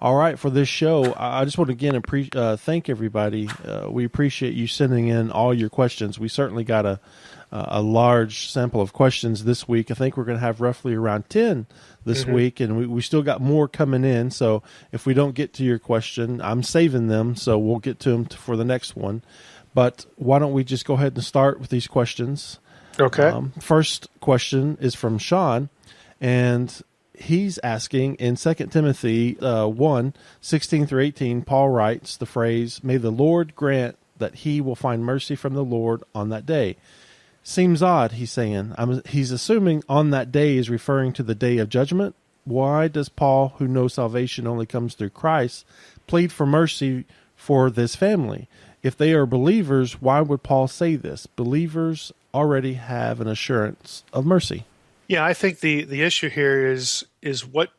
All right, for this show, I just want to again thank everybody. We appreciate you sending in all your questions. We certainly got a large sample of questions this week. I think we're going to have roughly around 10 this week, and we still got more coming in. So if we don't get to your question, I'm saving them, so we'll get to them for the next one. But why don't we just go ahead and start with these questions? Okay. First question is from Sean, and he's asking in 2 Timothy 1:16-18, Paul writes the phrase, "May the Lord grant that he will find mercy from the Lord on that day." Seems odd, he's saying. He's assuming on that day is referring to the day of judgment. Why does Paul, who knows salvation only comes through Christ, plead for mercy for this family? If they are believers, why would Paul say this? Believers already have an assurance of mercy. Yeah, I think the issue here is what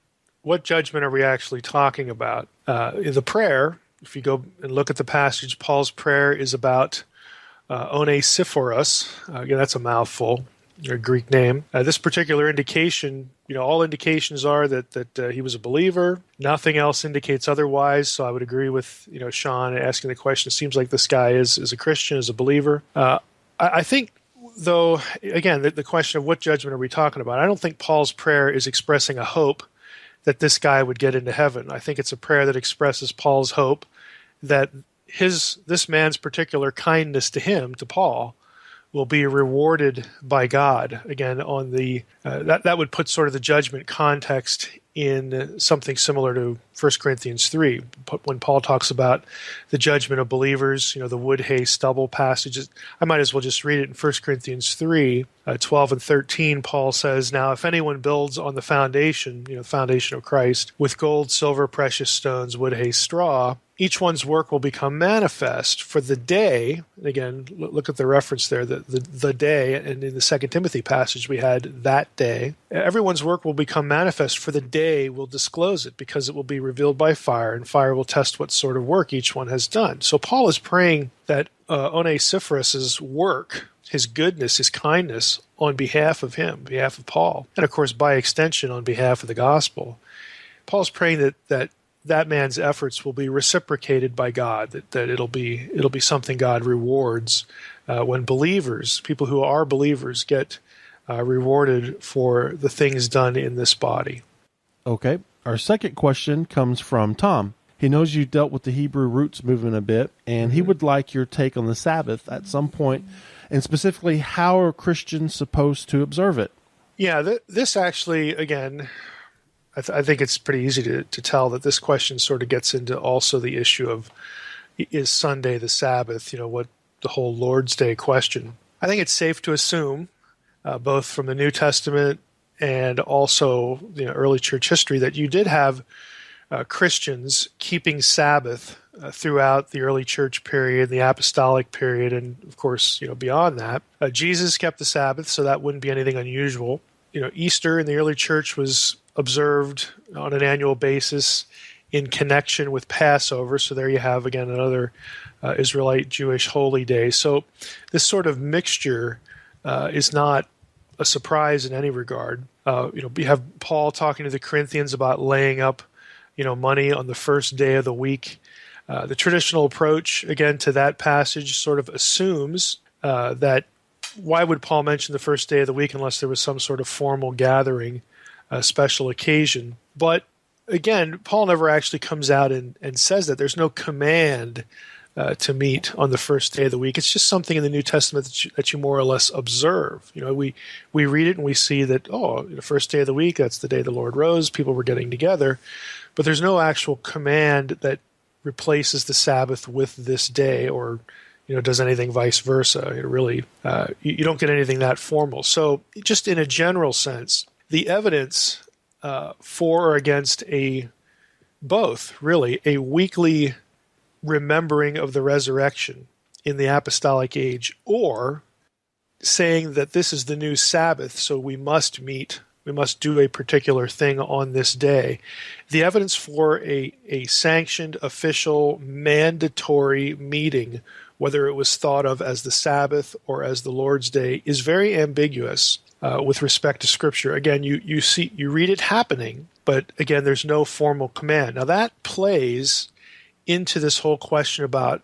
judgment are we actually talking about? In the prayer, if you go and look at the passage, Paul's prayer is about onesiphoros. Again, that's a mouthful, a Greek name. This particular indication, all indications are that he was a believer. Nothing else indicates otherwise. So I would agree with Sean asking the question. It seems like this guy is a Christian, is a believer. I think, though, again, the question of what judgment are we talking about? I don't think Paul's prayer is expressing a hope that this guy would get into heaven. I think it's a prayer that expresses Paul's hope that this man's particular kindness to him, to Paul, will be rewarded by God. Again, on the that would put sort of the judgment context in something similar to 1 Corinthians 3, when Paul talks about the judgment of believers, the wood, hay, stubble passages. I might as well just read it in 1 Corinthians 3, 12 and 13. Paul says, "Now if anyone builds on the foundation, the foundation of Christ, with gold, silver, precious stones, wood, hay, straw, each one's work will become manifest, for the day," and again, look at the reference there, the day, and in the 2 Timothy passage we had that day. "Everyone's work will become manifest, for the day will disclose it, because it will be revealed by fire, and fire will test what sort of work each one has done." So Paul is praying that Onesiphorus's work, his goodness, his kindness, on behalf of him, on behalf of Paul, and of course by extension on behalf of the gospel. Paul's praying that man's efforts will be reciprocated by God, that it'll be something God rewards when believers, people who are believers, get rewarded for the things done in this body. Okay. Our second question comes from Tom. He knows you dealt with the Hebrew roots movement a bit, and he would like your take on the Sabbath at some point, and specifically, how are Christians supposed to observe it? Yeah, this actually, again, I think it's pretty easy to tell that this question sort of gets into also the issue of, is Sunday the Sabbath, what the whole Lord's Day question. I think it's safe to assume, both from the New Testament and also early church history, that you did have Christians keeping Sabbath throughout the early church period, the apostolic period, and of course, beyond that. Jesus kept the Sabbath, so that wouldn't be anything unusual. Easter in the early church was observed on an annual basis in connection with Passover. So there you have, again, another Israelite Jewish holy day. So this sort of mixture is not a surprise in any regard. We have Paul talking to the Corinthians about laying up, money on the first day of the week. The traditional approach, again, to that passage sort of assumes that why would Paul mention the first day of the week unless there was some sort of formal gathering, special occasion? But again, Paul never actually comes out and says that. There's no command to meet on the first day of the week. It's just something in the New Testament that you more or less observe. We read it and we see that, the first day of the week, that's the day the Lord rose, people were getting together. But there's no actual command that replaces the Sabbath with this day or does anything vice versa. You don't get anything that formal. So just in a general sense, the evidence for or against both a weekly remembering of the resurrection in the apostolic age, or saying that this is the new Sabbath, so we must meet, we must do a particular thing on this day. The evidence for a sanctioned, official, mandatory meeting, whether it was thought of as the Sabbath or as the Lord's Day, is very ambiguous. with respect to Scripture. Again, you read it happening, but again, there's no formal command. Now that plays into this whole question about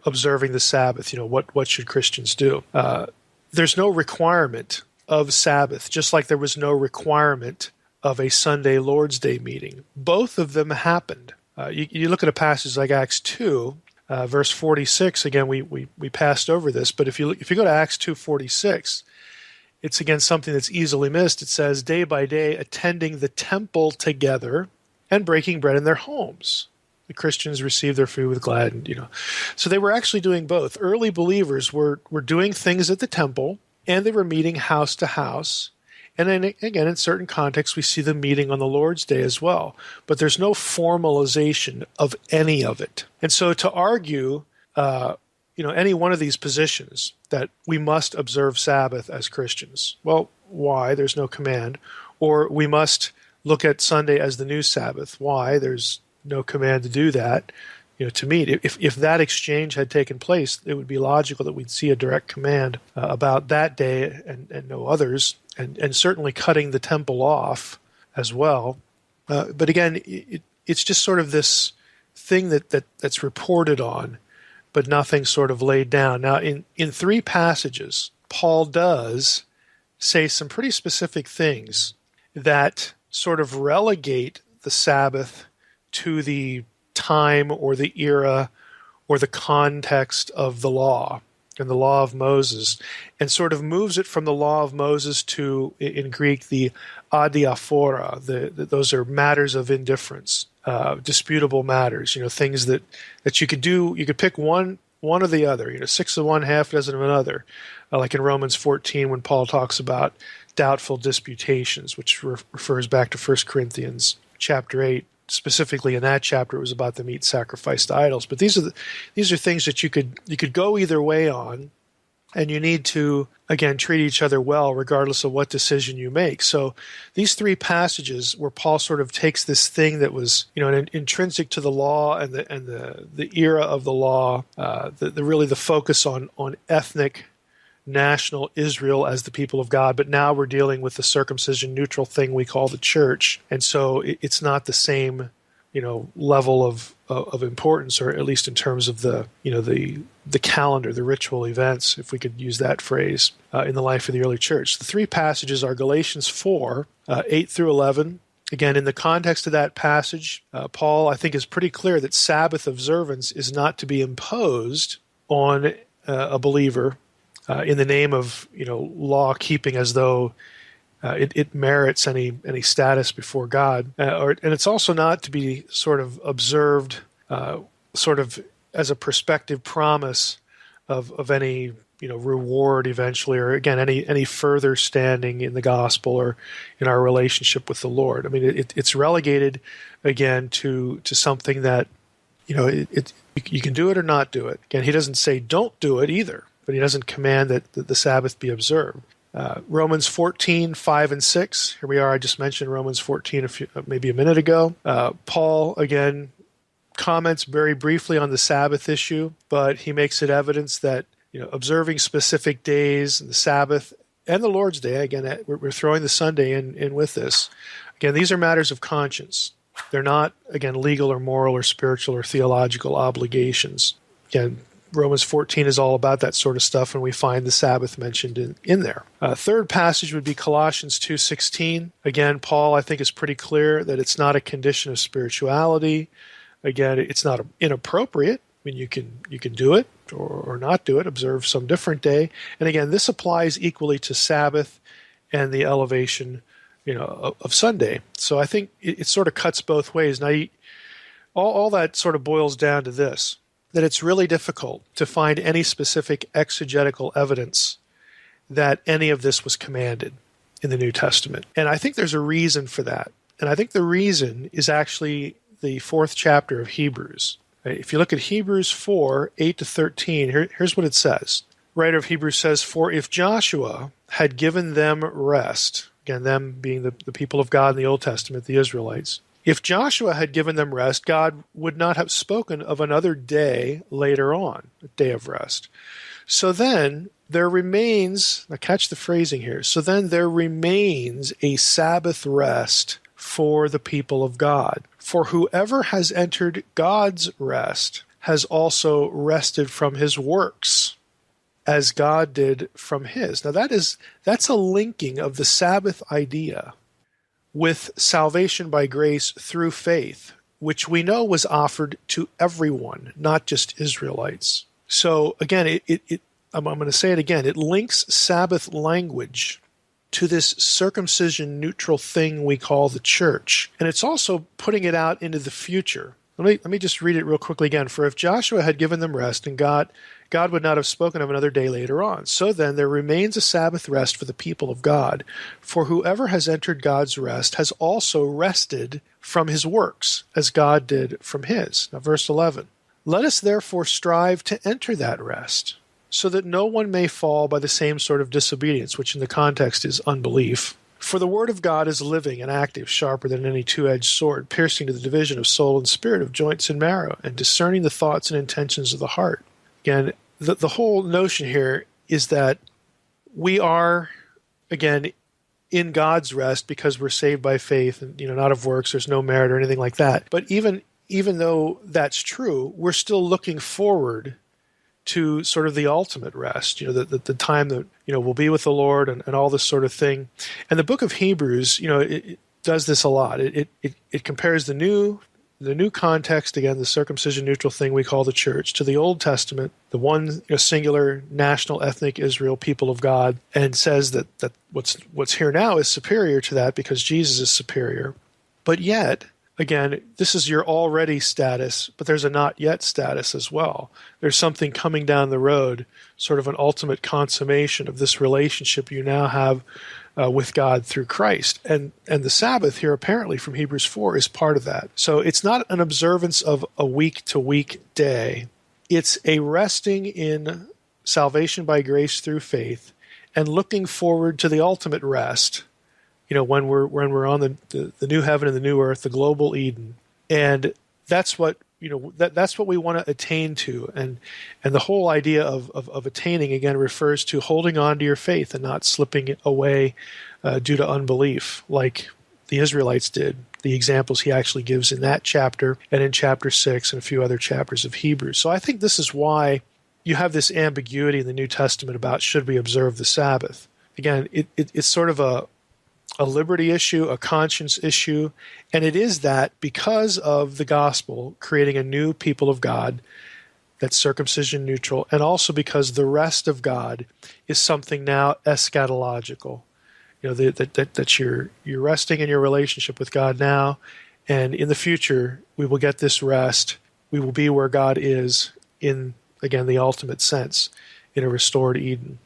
observing the Sabbath. What should Christians do? There's no requirement of Sabbath, just like there was no requirement of a Sunday Lord's Day meeting. Both of them happened. You look at a passage like Acts 2, verse 46. Again, we passed over this, but if you go to Acts 2:46, it's again something that's easily missed. It says, day by day, attending the temple together and breaking bread in their homes. The Christians received their food with glad, So they were actually doing both. Early believers were doing things at the temple, and they were meeting house to house. And then again, in certain contexts, we see them meeting on the Lord's Day as well. But there's no formalization of any of it. And so to argue, any one of these positions that we must observe Sabbath as Christians, well, why? There's no command. Or we must look at Sunday as the new Sabbath. Why? There's no command to do that, to meet. If that exchange had taken place, it would be logical that we'd see a direct command about that day and no others, and certainly cutting the temple off as well. But again, it's just sort of this thing that's reported on, but nothing sort of laid down. Now, in 3 passages, Paul does say some pretty specific things that sort of relegate the Sabbath to the time or the era or the context of the law and the law of Moses, and sort of moves it from the law of Moses to, in Greek, the adiaphora. Those are matters of indifference, disputable matters, things that you could do. You could pick one or the other, 6 of one, half a dozen of another, like in Romans 14 when Paul talks about doubtful disputations, which refers back to 1 Corinthians chapter 8. Specifically in that chapter, it was about the meat sacrificed to idols. But these are things that you could go either way on, and you need to, again, treat each other well regardless of what decision you make. So these 3 passages where Paul sort of takes this thing that was, intrinsic to the law and the era of the law, really the focus on ethnic national Israel as the people of God, but now we're dealing with the circumcision neutral thing we call the church, and so it's not the same, level of importance, or at least in terms of the calendar, the ritual events, if we could use that phrase, in the life of the early church. The 3 passages are Galatians 4, 8 through 11. Again, in the context of that passage, Paul, I think, is pretty clear that Sabbath observance is not to be imposed on a believer in the name of law keeping, as though it merits any status before God, and it's also not to be sort of observed sort of as a prospective promise of any reward eventually, or again any further standing in the gospel or in our relationship with the Lord. I mean, it's relegated again to something that you can do it or not do it. Again, he doesn't say don't do it either, but he doesn't command that the Sabbath be observed. Romans 14, 5 and 6. Here we are. I just mentioned Romans 14 maybe a minute ago. Paul, again, comments very briefly on the Sabbath issue, but he makes it evidence that observing specific days, the Sabbath and the Lord's Day, again, we're throwing the Sunday in with this. Again, these are matters of conscience. They're not, again, legal or moral or spiritual or theological obligations. Again, Romans 14 is all about that sort of stuff, and we find the Sabbath mentioned in there. Third passage would be Colossians 2:16. Again, Paul, I think, is pretty clear that it's not a condition of spirituality. Again, it's not inappropriate. I mean, you can do it or not do it, observe some different day. And again, this applies equally to Sabbath and the elevation, of Sunday. So I think it sort of cuts both ways. Now, all that sort of boils down to this, that it's really difficult to find any specific exegetical evidence that any of this was commanded in the New Testament. And I think there's a reason for that. And I think the reason is actually the 4th chapter of Hebrews. If you look at Hebrews 4, 8 to 13, here's what it says. The writer of Hebrews says, "For if Joshua had given them rest," again, them being the people of God in the Old Testament, the Israelites, "if Joshua had given them rest, God would not have spoken of another day later on, a day of rest. So then there remains, now catch the phrasing here, so then there remains a Sabbath rest for the people of God. For whoever has entered God's rest has also rested from his works, as God did from his. Now that's a linking of the Sabbath idea with salvation by grace through faith, which we know was offered to everyone, not just Israelites. So again, I'm going to say it again, it links Sabbath language to this circumcision neutral thing we call the church. And it's also putting it out into the future. Let me just read it real quickly again. For if Joshua had given them rest, and God would not have spoken of another day later on. So then there remains a Sabbath rest for the people of God. For whoever has entered God's rest has also rested from his works, as God did from his. Now verse 11. Let us therefore strive to enter that rest, so that no one may fall by the same sort of disobedience, which in the context is unbelief. For the word of God is living and active, sharper than any two-edged sword, piercing to the division of soul and spirit, of joints and marrow, and discerning the thoughts and intentions of the heart. Again, the whole notion here is that we are, again, in God's rest because we're saved by faith and, not of works, there's no merit or anything like that. But even though that's true, we're still looking forward to sort of the ultimate rest, the time that, we'll be with the Lord and all this sort of thing. And the book of Hebrews, it does this a lot. It compares the new context, again, the circumcision neutral thing we call the church, to the Old Testament, the one singular national ethnic Israel people of God, and says that what's here now is superior to that because Jesus is superior. But yet, again, this is your already status, but there's a not yet status as well. There's something coming down the road, sort of an ultimate consummation of this relationship you now have with God through Christ. And the Sabbath here, apparently from Hebrews 4, is part of that. So it's not an observance of a week-to-week day. It's a resting in salvation by grace through faith and looking forward to the ultimate rest, when we're on the new heaven and the new earth, the global Eden. And that's what that's what we want to attain to. And the whole idea of attaining, again, refers to holding on to your faith and not slipping away due to unbelief, like the Israelites did. The examples he actually gives in that chapter and in chapter 6 and a few other chapters of Hebrews. So I think this is why you have this ambiguity in the New Testament about should we observe the Sabbath. Again, it's sort of a liberty issue, a conscience issue, and it is that because of the gospel creating a new people of God that's circumcision neutral, and also because the rest of God is something now eschatological. That you're resting in your relationship with God now, and in the future we will get this rest. We will be where God is in, again, the ultimate sense, in a restored Eden.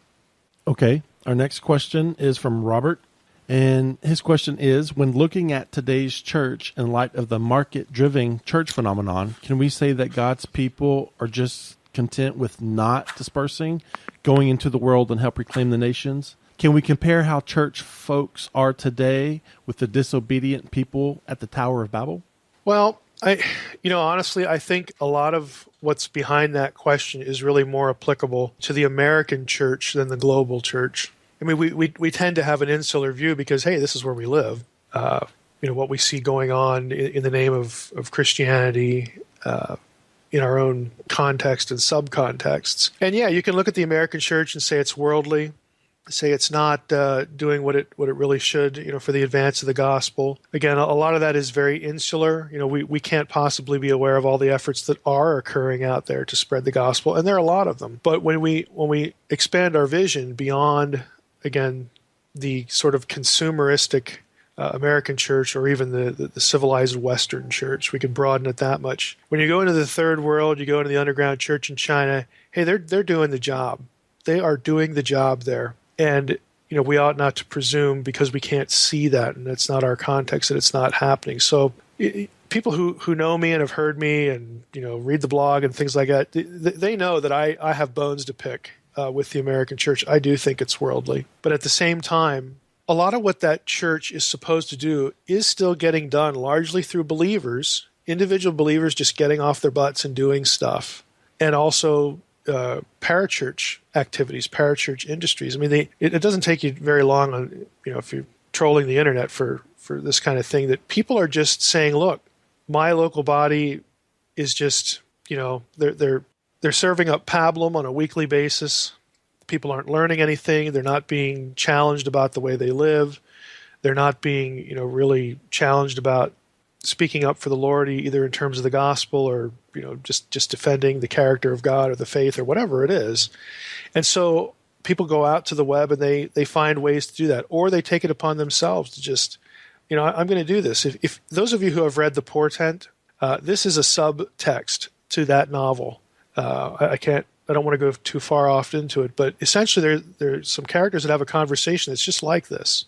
Okay, our next question is from Robert. And his question is, when looking at today's church in light of the market-driven church phenomenon, can we say that God's people are just content with not dispersing, going into the world and help reclaim the nations? Can we compare how church folks are today with the disobedient people at the Tower of Babel? Well, honestly, I think a lot of what's behind that question is really more applicable to the American church than the global church. I mean, we tend to have an insular view because, hey, this is where we live. What we see going on in the name of Christianity in our own context and subcontexts. And yeah, you can look at the American church and say it's worldly, say it's not doing what it really should, for the advance of the gospel. Again, a lot of that is very insular. We can't possibly be aware of all the efforts that are occurring out there to spread the gospel, and there are a lot of them. But when we expand our vision beyond, again, the sort of consumeristic American church, or even the civilized Western church, we could broaden it that much. When you go into the third world, you go into the underground church in China, hey, they're doing the job. They are doing the job there. And, we ought not to presume because we can't see that and it's not our context that it's not happening. So people who know me and have heard me and, read the blog and things like that, they know that I have bones to pick with the American church. I do think it's worldly. But at the same time, a lot of what that church is supposed to do is still getting done largely through believers, individual believers just getting off their butts and doing stuff. And also, parachurch activities, parachurch industries. I mean, it doesn't take you very long on, if you're trolling the internet for this kind of thing, that people are just saying, look, my local body is just, they're serving up pablum on a weekly basis. People aren't learning anything. They're not being challenged about the way they live. They're not being, really challenged about speaking up for the Lord, either in terms of the gospel or, just defending the character of God or the faith or whatever it is. And so people go out to the web and they find ways to do that, or they take it upon themselves to just, I'm going to do this. If those of you who have read The Portent, this is a subtext to that novel. I don't want to go too far off into it, but essentially there's some characters that have a conversation that's just like this.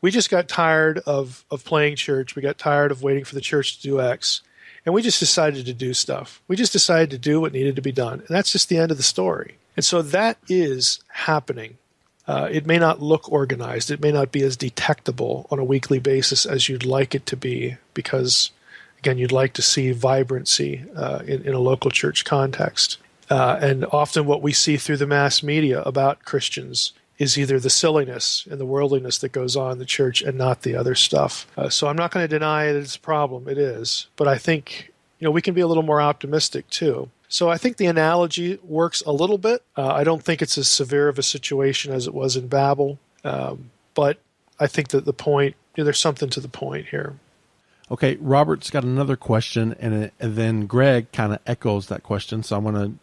We just got tired of playing church. We got tired of waiting for the church to do X, and we just decided to do stuff. We just decided to do what needed to be done, and that's just the end of the story. And so that is happening. It may not look organized. It may not be as detectable on a weekly basis as you'd like it to be, because, again, you'd like to see vibrancy in a local church context. And often what we see through the mass media about Christians is either the silliness and the worldliness that goes on in the church and not the other stuff. So I'm not going to deny that it's a problem. It is. But I think, we can be a little more optimistic too. So I think the analogy works a little bit. I don't think it's as severe of a situation as it was in Babel. But I think that the point, there's something to the point here. Okay, Robert's got another question, and then Greg kind of echoes that question, so I'm going to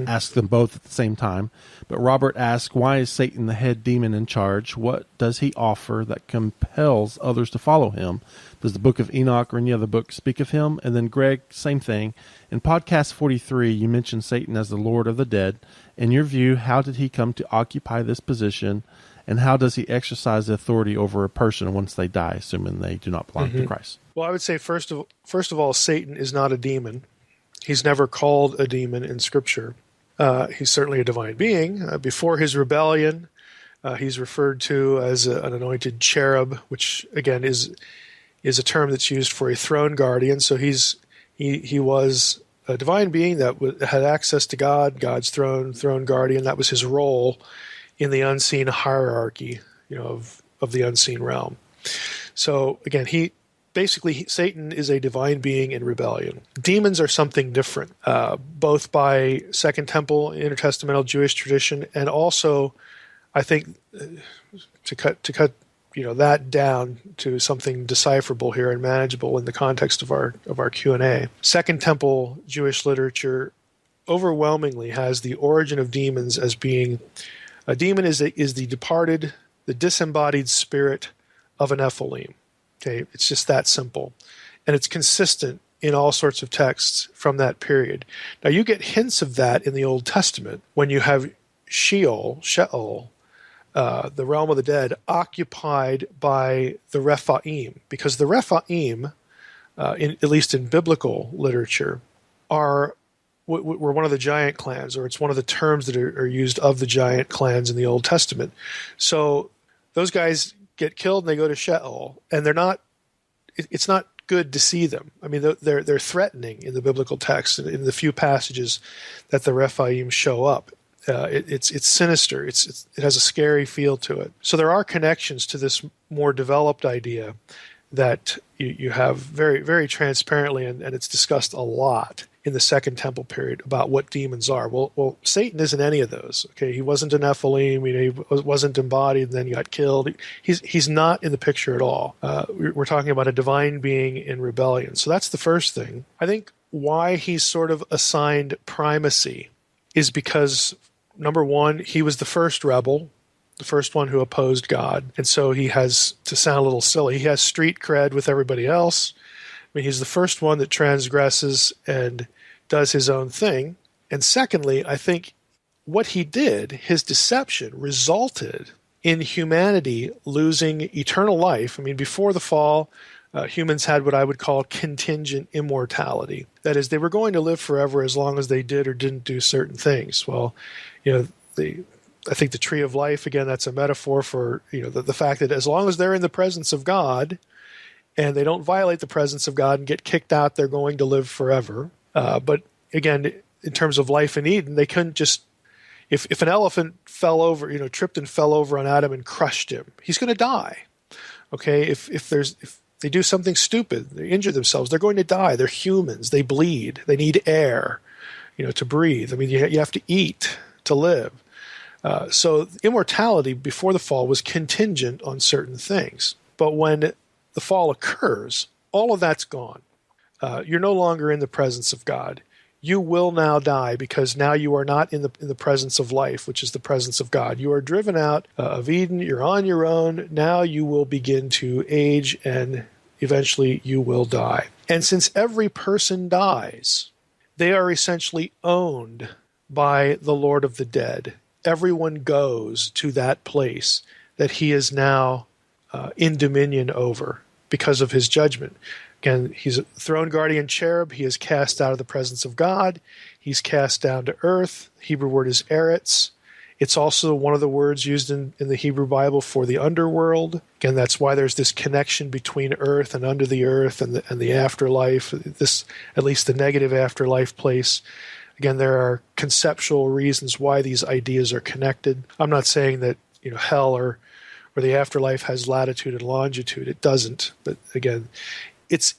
ask them both at the same time. But Robert asks, why is Satan the head demon in charge? What does he offer that compels others to follow him? Does the book of Enoch or any other book speak of him? And then Greg, same thing. In podcast 43, you mentioned Satan as the Lord of the dead. In your view, how did he come to occupy this position? And how does he exercise the authority over a person once they die, assuming they do not belong to Christ? Well, I would say, first of all, Satan is not a demon. He's never called a demon in Scripture. He's certainly a divine being. Before his rebellion, he's referred to as an anointed cherub, which, again, is a term that's used for a throne guardian. So he was a divine being that had access to God, God's throne guardian. That was his role in the unseen hierarchy, of the unseen realm. So again, Satan is a divine being in rebellion. Demons are something different, both by Second Temple intertestamental Jewish tradition, and also, I think, to cut that down to something decipherable here and manageable in the context of our Q&A. Second Temple Jewish literature overwhelmingly has the origin of demons as being a demon is the departed, the disembodied spirit of an Nephilim. Okay, it's just that simple. And it's consistent in all sorts of texts from that period. Now, you get hints of that in the Old Testament when you have Sheol, the realm of the dead, occupied by the Rephaim, because the Rephaim, at least in biblical literature, were one of the giant clans, or it's one of the terms that are used of the giant clans in the Old Testament. So those guys get killed and they go to Sheol, and it's not good to see them. I mean, they're threatening in the biblical text, and in the few passages that the Rephaim show up. It's sinister. It has a scary feel to it. So there are connections to this more developed idea that you have very, very transparently, and it's discussed a lot in the Second Temple period about what demons are. Well, Satan isn't any of those. Okay, he wasn't an Nephilim. He wasn't embodied and then he got killed. He's not in the picture at all. We're talking about a divine being in rebellion. So that's the first thing. I think why he's sort of assigned primacy is because, number one, he was the first rebel, the first one who opposed God. And so he has, to sound a little silly, he has street cred with everybody else. I mean, he's the first one that transgresses and does his own thing. And secondly, I think what he did, his deception, resulted in humanity losing eternal life. I mean, before the fall, humans had what I would call contingent immortality. That is, they were going to live forever as long as they did or didn't do certain things. Well, I think the tree of life, again, that's a metaphor for the fact that as long as they're in the presence of God and they don't violate the presence of God and get kicked out, they're going to live forever. But again, in terms of life in Eden, they couldn't just, if an elephant fell over, tripped and fell over on Adam and crushed him, he's going to die. Okay, if they do something stupid, they injure themselves, they're going to die. They're humans. They bleed. They need air, to breathe. I mean, you have to eat to live. So immortality before the fall was contingent on certain things. But when the fall occurs, all of that's gone. You're no longer in the presence of God. You will now die because now you are not in the presence of life, which is the presence of God. You are driven out of Eden. You're on your own. Now you will begin to age and eventually you will die. And since every person dies, they are essentially owned by the Lord of the dead. Everyone goes to that place that he is now in dominion over because of his judgment. Again, he's a throne guardian cherub. He is cast out of the presence of God. He's cast down to earth. The Hebrew word is eretz. It's also one of the words used in the Hebrew Bible for the underworld. Again, that's why there's this connection between earth and under the earth and the afterlife, this, at least the negative afterlife place. Again, there are conceptual reasons why these ideas are connected. I'm not saying that hell or the afterlife has latitude and longitude. It doesn't. But again, it's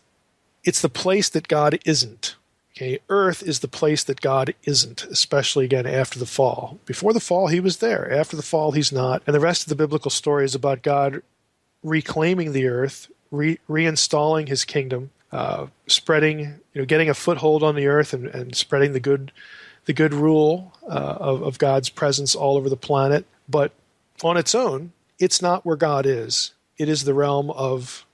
the place that God isn't. Okay, earth is the place that God isn't, especially again after the fall. Before the fall, he was there. After the fall, he's not. And the rest of the biblical story is about God reclaiming the earth, reinstalling his kingdom, spreading, getting a foothold on the earth and spreading the good rule of God's presence all over the planet. But on its own, it's not where God is. It is the realm of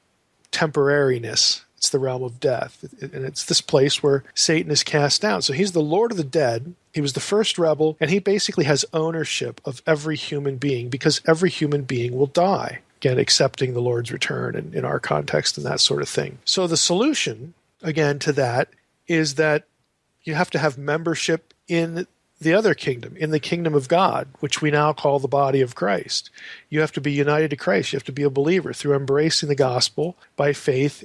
temporariness. It's the realm of death. And it's this place where Satan is cast down. So he's the Lord of the dead. He was the first rebel, and he basically has ownership of every human being because every human being will die. Again, accepting the Lord's return in our context and that sort of thing. So the solution, again, to that is that you have to have membership in the other kingdom, in the kingdom of God, which we now call the body of Christ. You have to be united to Christ. You have to be a believer through embracing the gospel by faith.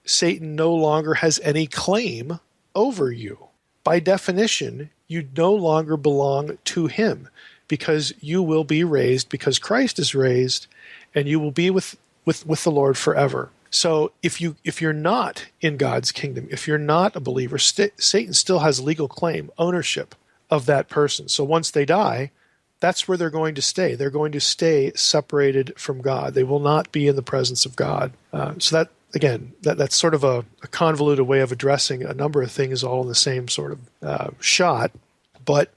Satan no longer has any claim over you. By definition, you no longer belong to him because you will be raised because Christ is raised and you will be with the Lord forever. So if you're not in God's kingdom, if you're not a believer, Satan still has legal claim, ownership of that person. So once they die, that's where they're going to stay. They're going to stay separated from God. They will not be in the presence of God. So that, again, that's sort of a convoluted way of addressing a number of things all in the same sort of shot. But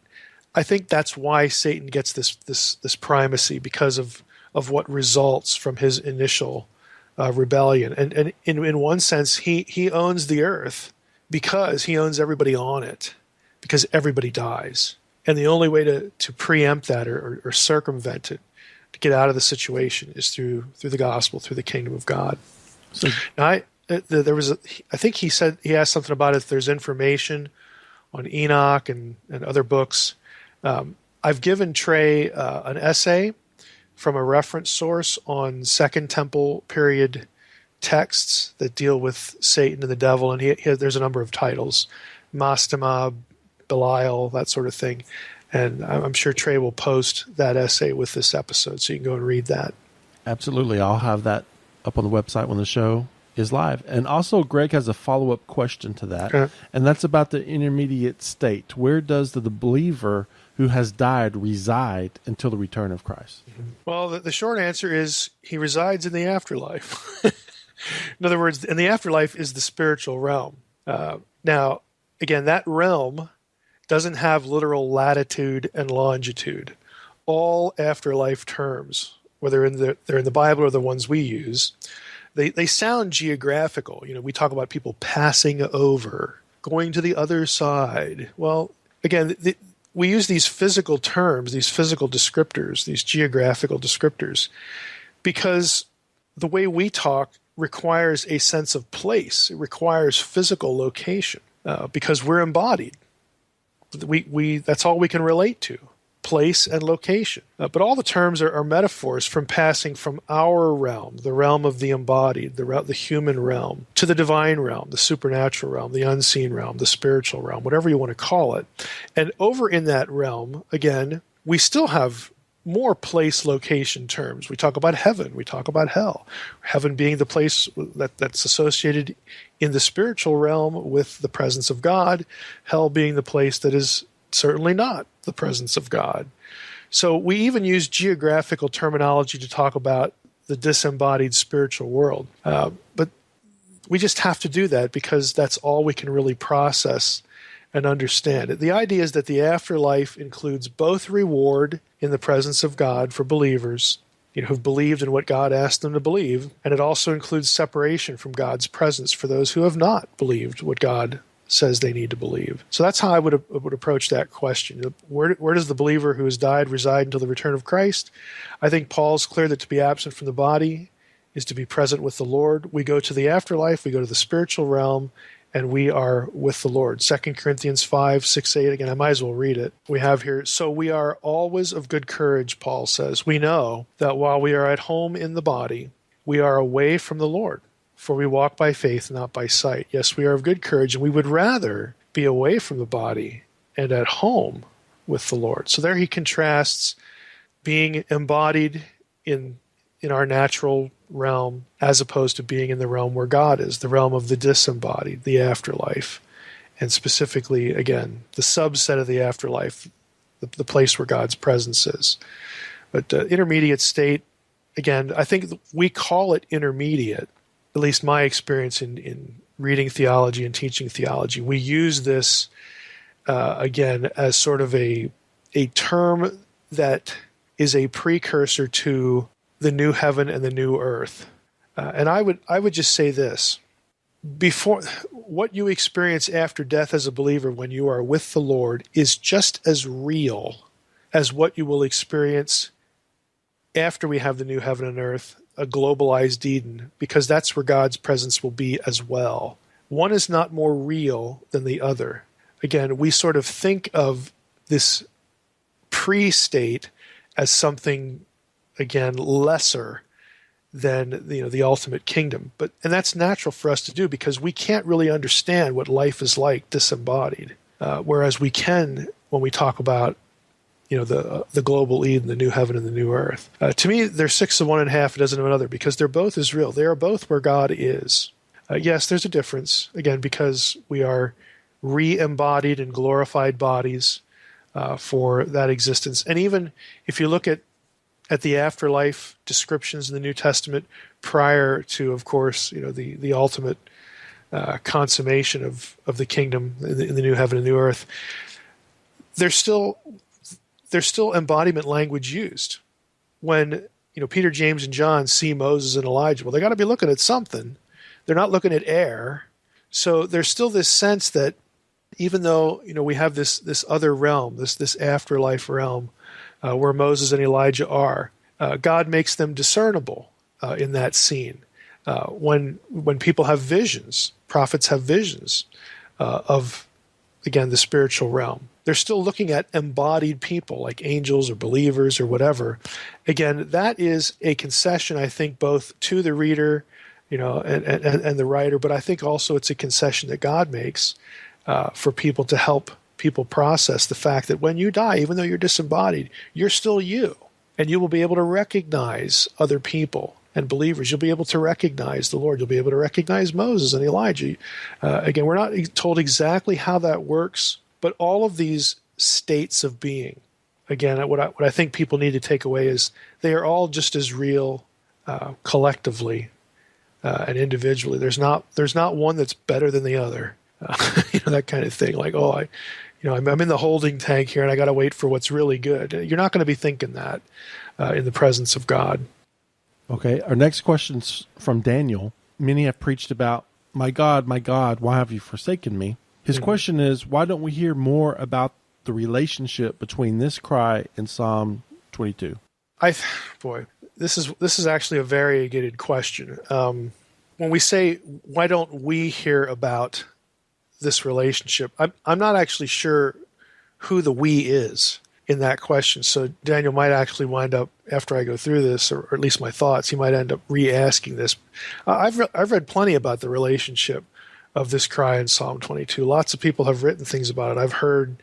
I think that's why Satan gets this primacy because of what results from his initial rebellion. And in one sense, he owns the earth because he owns everybody on it, because everybody dies. And the only way to preempt that or circumvent it, to get out of the situation, is through the gospel, through the kingdom of God. So now I think he asked something about if there's information on Enoch and other books. I've given Trey an essay from a reference source on Second Temple period texts that deal with Satan and the devil, and there's a number of titles, Mastema, Belial, that sort of thing. And I'm sure Trey will post that essay with this episode, so you can go and read that. Absolutely. I'll have that up on the website when the show is live. And also, Greg has a follow-up question to that, and that's about the intermediate state. Where does the believer who has died reside until the return of Christ? Well, the short answer is he resides in the afterlife. In other words, and the afterlife is the spiritual realm. Now, again, that realm doesn't have literal latitude and longitude. All afterlife terms, whether they're in the Bible or the ones we use, they sound geographical. We talk about people passing over, going to the other side. Well, again, we use these physical terms, these physical descriptors, these geographical descriptors, because the way we talk requires a sense of place. It requires physical location because we're embodied. That's all we can relate to. place and location. But all the terms are metaphors from passing from our realm, the realm of the embodied, the human realm, to the divine realm, the supernatural realm, the unseen realm, the spiritual realm, whatever you want to call it. And over in that realm, again, we still have more place location terms. We talk about heaven, we talk about hell. Heaven being the place that's associated in the spiritual realm with the presence of God, hell being the place that is certainly not the presence of God. So we even use geographical terminology to talk about the disembodied spiritual world. But we just have to do that because that's all we can really process and understand. The idea is that the afterlife includes both reward in the presence of God for believers, who've believed in what God asked them to believe, and it also includes separation from God's presence for those who have not believed what God says they need to believe. So that's how I would approach that question. Where does the believer who has died reside until the return of Christ? I think Paul's clear that to be absent from the body is to be present with the Lord. We go to the afterlife, we go to the spiritual realm, and we are with the Lord. 2 Corinthians 5, 6, 8, again, I might as well read it. We have here, so we are always of good courage, Paul says. We know that while we are at home in the body, we are away from the Lord, for we walk by faith, not by sight. Yes, we are of good courage, and we would rather be away from the body and at home with the Lord. So there he contrasts being embodied in our natural realm as opposed to being in the realm where God is, the realm of the disembodied, the afterlife. And specifically, again, the subset of the afterlife, the place where God's presence is. But intermediate state, again, I think we call it intermediate, at least my experience in reading theology and teaching theology. We use this, again, as sort of a term that is a precursor to the new heaven and the new earth. And I would just say this. Before, what you experience after death as a believer when you are with the Lord is just as real as what you will experience after we have the new heaven and earth, a globalized Eden, because that's where God's presence will be as well. One is not more real than the other. Again, we sort of think of this pre-state as something, again, lesser than the ultimate kingdom. And that's natural for us to do because we can't really understand what life is like disembodied, whereas we can when we talk about the global Eden, the new heaven and the new earth. To me, they're six of one and a half, a dozen of another, because they're both as real. They are both where God is. Yes, there's a difference, again, because we are re-embodied in glorified bodies for that existence. And even if you look at the afterlife descriptions in the New Testament prior to, of course, the ultimate consummation of the kingdom in the new heaven and new earth, there's still embodiment language used. When Peter, James, and John see Moses and Elijah, well, they got to be looking at something. They're not looking at air. So there's still this sense that even though we have this other realm, this afterlife realm, where Moses and Elijah are, God makes them discernible in that scene. When people have visions, prophets have visions of, again, the spiritual realm. They're still looking at embodied people like angels or believers or whatever. Again, that is a concession, I think, both to the reader, and the writer, but I think also it's a concession that God makes for people to help people process the fact that when you die, even though you're disembodied, you're still you. And you will be able to recognize other people and believers. You'll be able to recognize the Lord. You'll be able to recognize Moses and Elijah. Again, we're not told exactly how that works, but all of these states of being, again, what I think people need to take away is they are all just as real collectively and individually. There's not one that's better than the other. That kind of thing. Like, I'm in the holding tank here and I got to wait for what's really good. You're not going to be thinking that in the presence of God. Okay. Our next question's from Daniel. Many have preached about, my God, why have you forsaken me? His question is, why don't we hear more about the relationship between this cry and Psalm 22? This is actually a variegated question. When we say, why don't we hear about this relationship, I'm not actually sure who the we is in that question. So Daniel might actually wind up, after I go through this, or at least my thoughts, he might end up re-asking this. I've read plenty about the relationship of this cry in Psalm 22. Lots of people have written things about it. I've heard,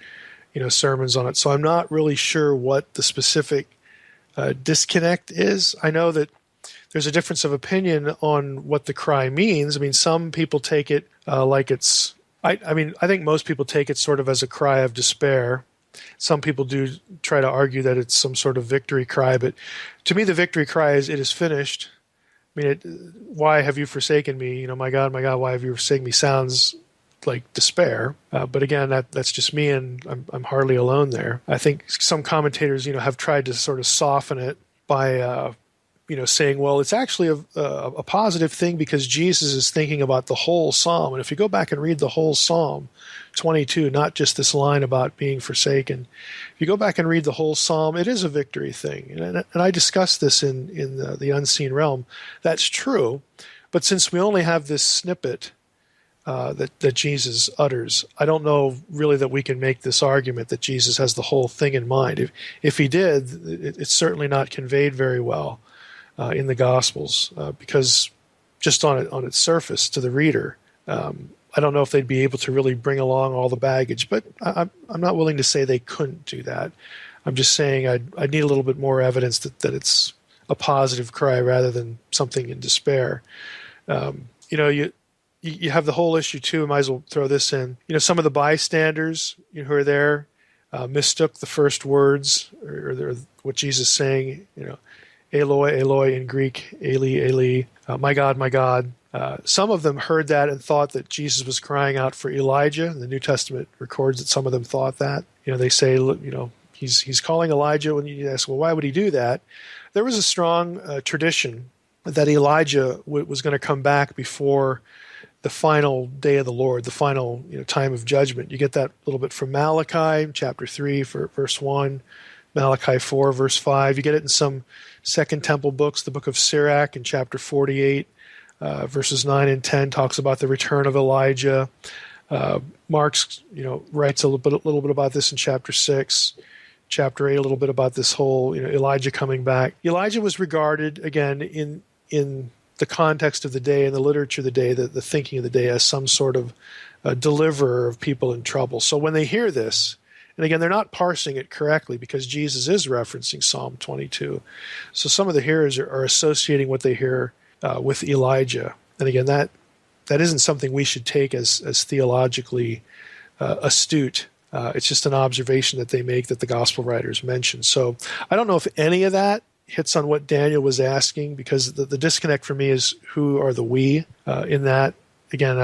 sermons on it. So I'm not really sure what the specific disconnect is. I know that there's a difference of opinion on what the cry means. I mean, some people take it like it's, I think most people take it sort of as a cry of despair. Some people do try to argue that it's some sort of victory cry, but to me, the victory cry is, "It is finished." I mean, "Why have you forsaken me? My God, why have you forsaken me?" sounds like despair. But again, that's just me, and I'm hardly alone there. I think some commentators, have tried to sort of soften it by, saying, well, it's actually a positive thing because Jesus is thinking about the whole psalm. And if you go back and read the whole Psalm 22, not just this line about being forsaken, if you go back and read the whole psalm, it is a victory thing. And I discussed this in the Unseen Realm. That's true. But since we only have this snippet that Jesus utters, I don't know really that we can make this argument that Jesus has the whole thing in mind. If he did, it's certainly not conveyed very well in the Gospels, because just on its surface to the reader, I don't know if they'd be able to really bring along all the baggage. But I'm not willing to say they couldn't do that. I'm just saying I'd need a little bit more evidence that it's a positive cry rather than something in despair. You have the whole issue too. I might as well throw this in. Some of the bystanders who are there mistook the first words or what Jesus is saying. Eloi, Eloi in Greek, Eli, Eli, my God, my God. Some of them heard that and thought that Jesus was crying out for Elijah. The New Testament records that some of them thought that. They say, he's calling Elijah. When you ask, well, why would he do that? There was a strong tradition that Elijah was going to come back before the final day of the Lord, the final time of judgment. You get that a little bit from Malachi, chapter 3, verse 1, Malachi 4, verse 5. You get it in some Second Temple books. The book of Sirach in chapter 48, verses 9 and 10 talks about the return of Elijah. Mark's, writes a little bit about this in chapter 6. Chapter 8, a little bit about this whole, Elijah coming back. Elijah was regarded, again, in the context of the day and the literature of the day, the thinking of the day, as some sort of deliverer of people in trouble. So when they hear this, and again, they're not parsing it correctly because Jesus is referencing Psalm 22. So some of the hearers are associating what they hear with Elijah. And again, that isn't something we should take as theologically astute. It's just an observation that they make that the gospel writers mention. So I don't know if any of that hits on what Daniel was asking, because the disconnect for me is who are the we in that. Again,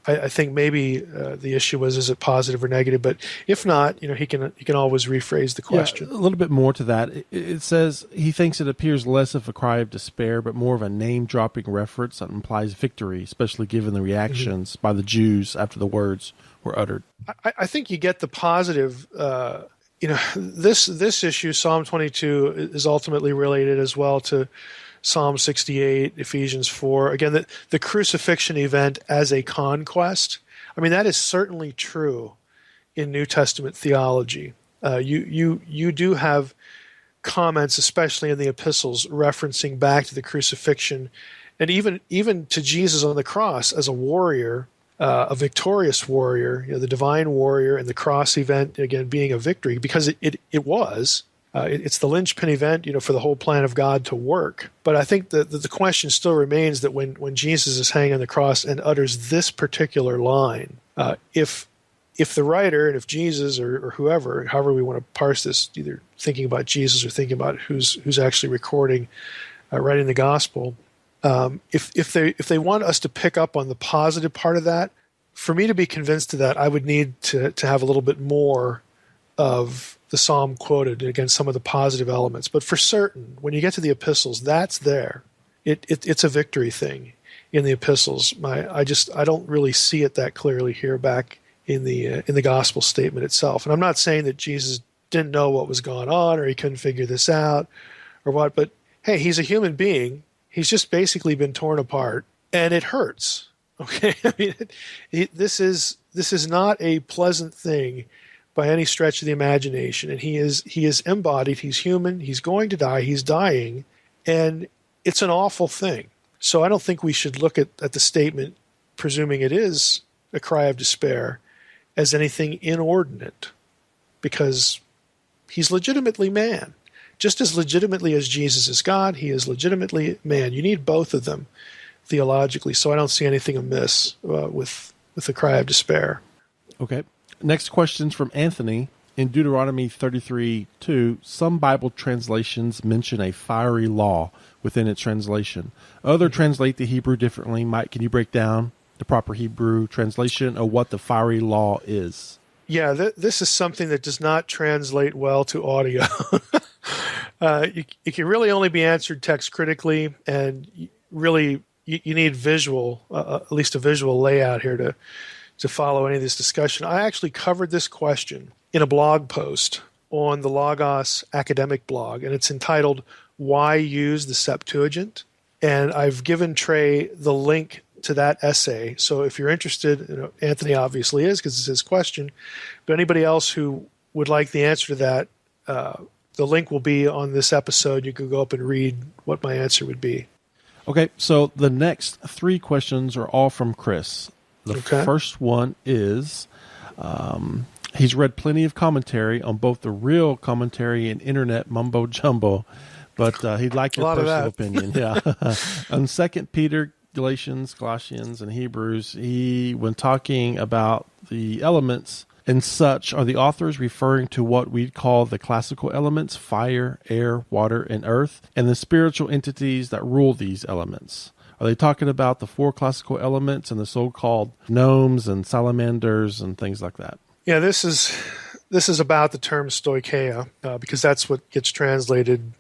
I think maybe the issue was, is it positive or negative? But if not, he can always rephrase the question. Yeah, a little bit more to that. It says he thinks it appears less of a cry of despair, but more of a name-dropping reference that implies victory, especially given the reactions by the Jews after the words were uttered. I think you get the positive. This issue, Psalm 22, is ultimately related as well to Psalm 68, Ephesians 4. Again, the crucifixion event as a conquest. I mean, that is certainly true in New Testament theology. You do have comments, especially in the epistles, referencing back to the crucifixion, and even to Jesus on the cross as a warrior, a victorious warrior, the divine warrior, and the cross event again being a victory, because it was. It's the linchpin event, for the whole plan of God to work. But I think that the question still remains that when Jesus is hanging on the cross and utters this particular line, if the writer, and if Jesus or whoever, however we want to parse this, either thinking about Jesus or thinking about who's actually recording, writing the gospel, if they want us to pick up on the positive part of that, for me to be convinced of that, I would need to have a little bit more of the psalm quoted, against some of the positive elements. But for certain, when you get to the epistles, that's there. It's a victory thing in the epistles. I don't really see it that clearly here back in the gospel statement itself. And I'm not saying that Jesus didn't know what was going on, or he couldn't figure this out, or what. But hey, he's a human being. He's just basically been torn apart, and it hurts. Okay, I mean, this is not a pleasant thing by any stretch of the imagination, and he is embodied, he's human, he's going to die, he's dying, and it's an awful thing. So I don't think we should look at the statement, presuming it is a cry of despair, as anything inordinate, because he's legitimately man. Just as legitimately as Jesus is God, he is legitimately man. You need both of them theologically, so I don't see anything amiss with the cry of despair. Okay. Next question's from Anthony. In Deuteronomy 33:2, some Bible translations mention a fiery law within its translation. Other translate the Hebrew differently. Mike, can you break down the proper Hebrew translation of what the fiery law is? Yeah, this is something that does not translate well to audio. It can really only be answered text critically, and really you need visual, at least a visual layout here to follow any of this discussion. I actually covered this question in a blog post on the Logos academic blog, and it's entitled "Why Use the Septuagint?" And I've given Trey the link to that essay. So if you're interested, Anthony obviously is because it's his question, but anybody else who would like the answer to that, the link will be on this episode. You can go up and read what my answer would be. Okay, so the next three questions are all from Chris. The first one is, he's read plenty of commentary on both the real commentary and internet mumbo jumbo, but he'd like your personal opinion. Yeah, on 2 Peter, Galatians, Colossians, and Hebrews, when talking about the elements and such, are the authors referring to what we'd call the classical elements, fire, air, water, and earth, and the spiritual entities that rule these elements? Are they talking about the four classical elements and the so-called gnomes and salamanders and things like that? Yeah, this is about the term stoicheia, because that's what gets translated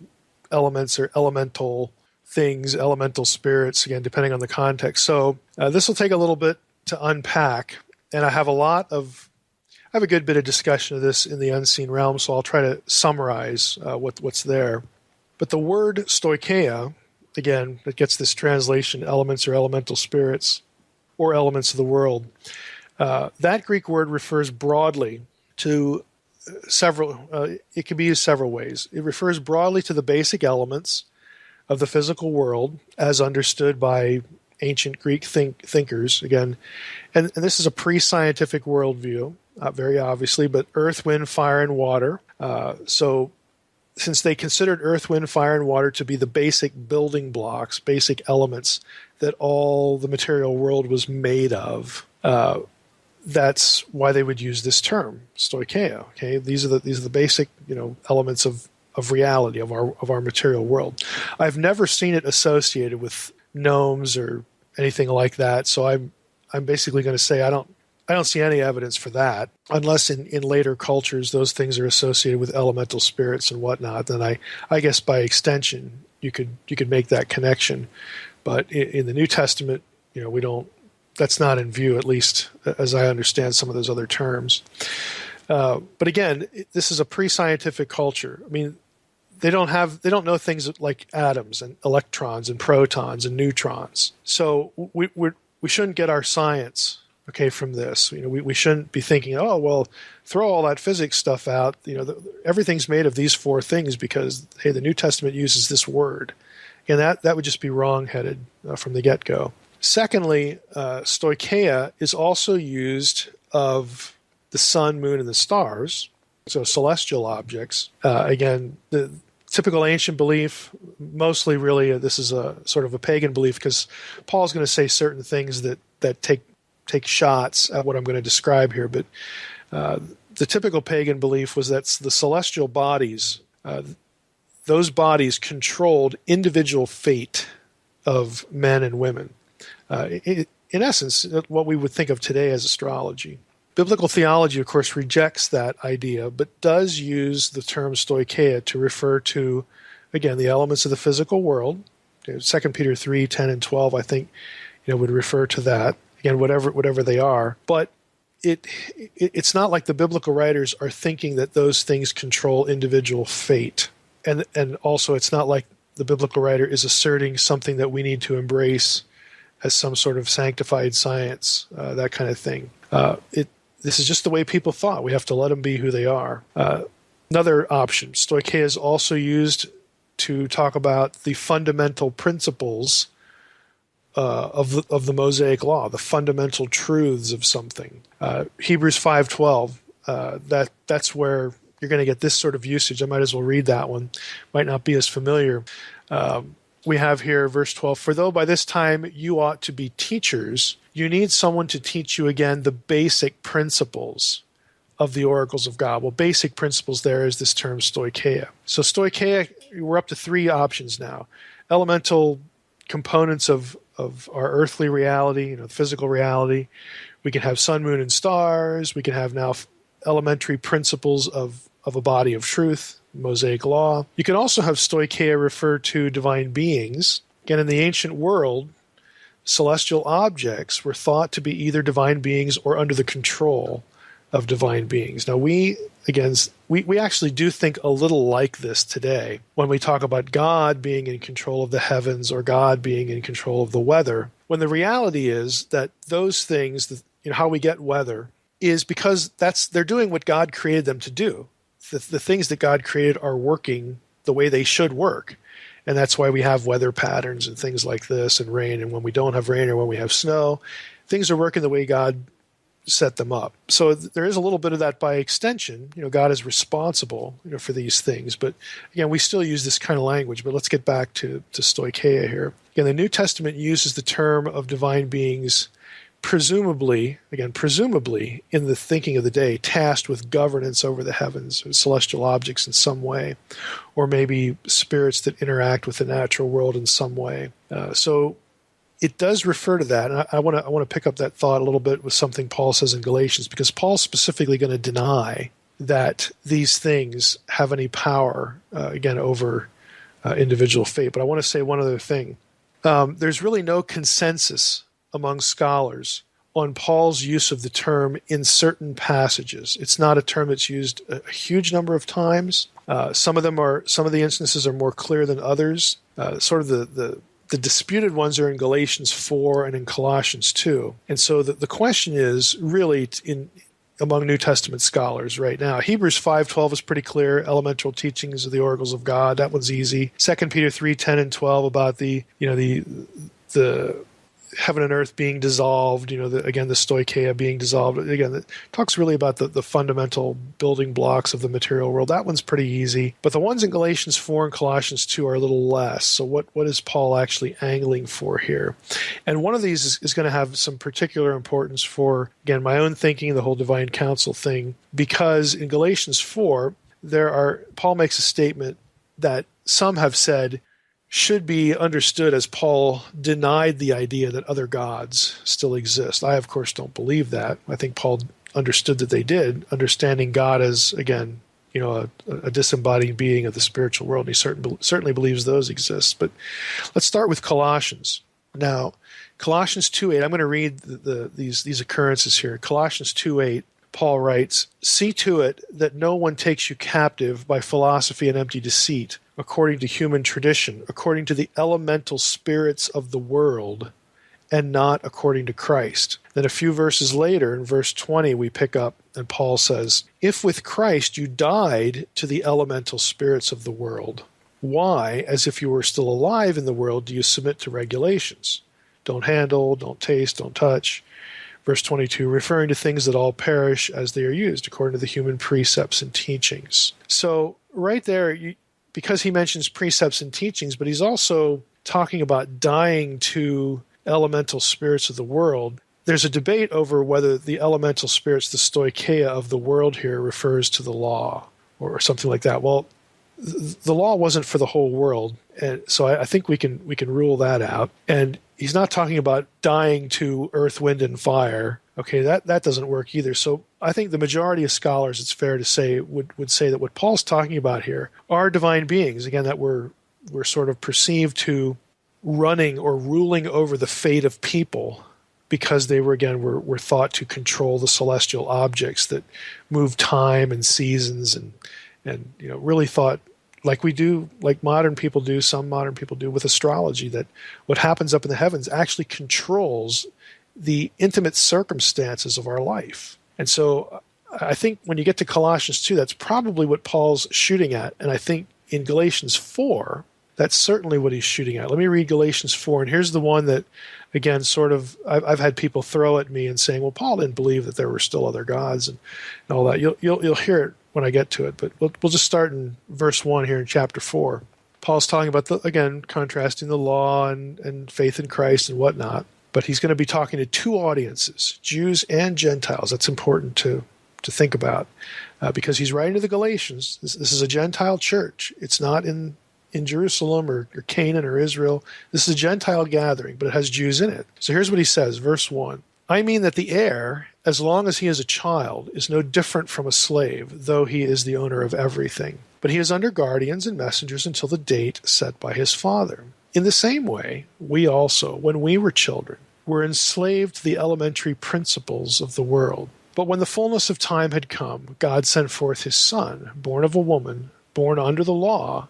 elements or elemental things, elemental spirits, again, depending on the context. So this will take a little bit to unpack, and I have a good bit of discussion of this in the Unseen Realm, so I'll try to summarize what's there. But the word stoicheia, again, that gets this translation, elements or elemental spirits, or elements of the world. That Greek word refers broadly to several, it can be used several ways. It refers broadly to the basic elements of the physical world as understood by ancient Greek thinkers, again. And this is a pre-scientific worldview, very obviously, but earth, wind, fire, and water. So since they considered earth, wind, fire, and water to be the basic building blocks, basic elements that all the material world was made of, that's why they would use this term, stoicheia. Okay, these are the basic elements of reality of our material world. I've never seen it associated with gnomes or anything like that, so I'm basically going to say I don't see any evidence for that, unless in later cultures those things are associated with elemental spirits and whatnot. Then I guess by extension you could make that connection, but in the New Testament, we don't. That's not in view, at least as I understand some of those other terms. But again, this is a pre-scientific culture. I mean, they don't know things like atoms and electrons and protons and neutrons. So we shouldn't get our science from this. We shouldn't be thinking, oh well, throw all that physics stuff out. Everything's made of these four things because hey, the New Testament uses this word, and that would just be wrong-headed from the get-go. Secondly, stoicheia is also used of the sun, moon, and the stars, so celestial objects. Again, the typical ancient belief, mostly really this is a sort of a pagan belief because Paul's going to say certain things that take shots at what I'm going to describe here. But the typical pagan belief was that the celestial bodies, those bodies controlled individual fate of men and women. In essence, what we would think of today as astrology. Biblical theology, of course, rejects that idea, but does use the term stoicheia to refer to, again, the elements of the physical world. 2 Peter 3, 10, and 12, I think, would refer to that. Again, whatever they are. But it's not like the biblical writers are thinking that those things control individual fate. And also, it's not like the biblical writer is asserting something that we need to embrace as some sort of sanctified science, that kind of thing. this is just the way people thought. We have to let them be who they are. Another option, stoicheia is also used to talk about the fundamental principles of the Mosaic law, the fundamental truths of something. Hebrews 5:12. That's where you're going to get this sort of usage. I might as well read that one. Might not be as familiar. We have here verse 12. For though by this time you ought to be teachers, you need someone to teach you again the basic principles of the oracles of God. Well, basic principles there is this term stoicheia. So stoicheia, we're up to three options now. Elemental components of our earthly reality, physical reality. We can have sun, moon, and stars. We can have now elementary principles of a body of truth, Mosaic law. You can also have stoicheia refer to divine beings. Again, in the ancient world, celestial objects were thought to be either divine beings or under the control of divine beings. Now, we actually do think a little like this today when we talk about God being in control of the heavens or God being in control of the weather, when the reality is that those things, how we get weather, is because they're doing what God created them to do. The things that God created are working the way they should work. And that's why we have weather patterns and things like this and rain. And when we don't have rain or when we have snow, things are working the way God set them up. So there is a little bit of that by extension. God is responsible, for these things. But again, we still use this kind of language. But let's get back to stoicheia here. Again, the New Testament uses the term of divine beings presumably, in the thinking of the day, tasked with governance over the heavens, or celestial objects in some way, or maybe spirits that interact with the natural world in some way. So it does refer to that, and I want to pick up that thought a little bit with something Paul says in Galatians, because Paul's specifically going to deny that these things have any power, over individual fate. But I want to say one other thing. There's really no consensus among scholars on Paul's use of the term in certain passages. It's not a term that's used a huge number of times. Some of the instances are more clear than others. Sort of the disputed ones are in Galatians 4 and in Colossians 2. And so the question is really among New Testament scholars right now. Hebrews 5:12 is pretty clear. Elemental teachings of the oracles of God. That one's easy. 2 Peter 3:10 and 12 about the heaven and earth being dissolved, the stoicheia being dissolved. Again, it talks really about the fundamental building blocks of the material world. That one's pretty easy. But the ones in Galatians 4 and Colossians 2 are a little less. So what is Paul actually angling for here? And one of these is going to have some particular importance for, again, my own thinking, the whole divine counsel thing, because in Galatians 4, Paul makes a statement that some have said should be understood as Paul denied the idea that other gods still exist. I, of course, don't believe that. I think Paul understood that they did, understanding God as, again, a disembodied being of the spiritual world. And he certainly believes those exist. But let's start with Colossians. Now, Colossians 2:8, I'm going to read these occurrences here. Colossians 2:8, Paul writes, "See to it that no one takes you captive by philosophy and empty deceit, according to human tradition, according to the elemental spirits of the world, and not according to Christ." Then a few verses later, in verse 20, we pick up, and Paul says, "If with Christ you died to the elemental spirits of the world, why, as if you were still alive in the world, do you submit to regulations? Don't handle, don't taste, don't touch." Verse 22, referring to things that all perish as they are used, according to the human precepts and teachings. So right there, because he mentions precepts and teachings, but he's also talking about dying to elemental spirits of the world. There's a debate over whether the elemental spirits, the stoicheia of the world here, refers to the law or something like that. Well, the law wasn't for the whole world, and so I think we can rule that out. And he's not talking about dying to earth, wind, and fire. Okay, that doesn't work either. So I think the majority of scholars, it's fair to say, would say that what Paul's talking about here are divine beings, again, that were sort of perceived to running or ruling over the fate of people because they were thought to control the celestial objects that move time and seasons and really thought, like modern people do, some modern people do with astrology, that what happens up in the heavens actually controls the intimate circumstances of our life. And so I think when you get to Colossians 2, that's probably what Paul's shooting at. And I think in Galatians 4, that's certainly what he's shooting at. Let me read Galatians 4, and here's the one that, again, sort of, I've had people throw at me and saying, well, Paul didn't believe that there were still other gods and all that. You'll hear it when I get to it, but we'll just start in verse 1 here in chapter 4. Paul's talking about, again, contrasting the law and faith in Christ and whatnot, but he's going to be talking to two audiences, Jews and Gentiles. That's important to think about because he's writing to the Galatians. This is a Gentile church. It's not in Jerusalem or Canaan or Israel. This is a Gentile gathering, but it has Jews in it. So here's what he says, verse 1. I mean that the heir, as long as he is a child, is no different from a slave, though he is the owner of everything. But he is under guardians and messengers until the date set by his father. In the same way, we also, when we were children, were enslaved to the elementary principles of the world. But when the fullness of time had come, God sent forth his Son, born of a woman, born under the law,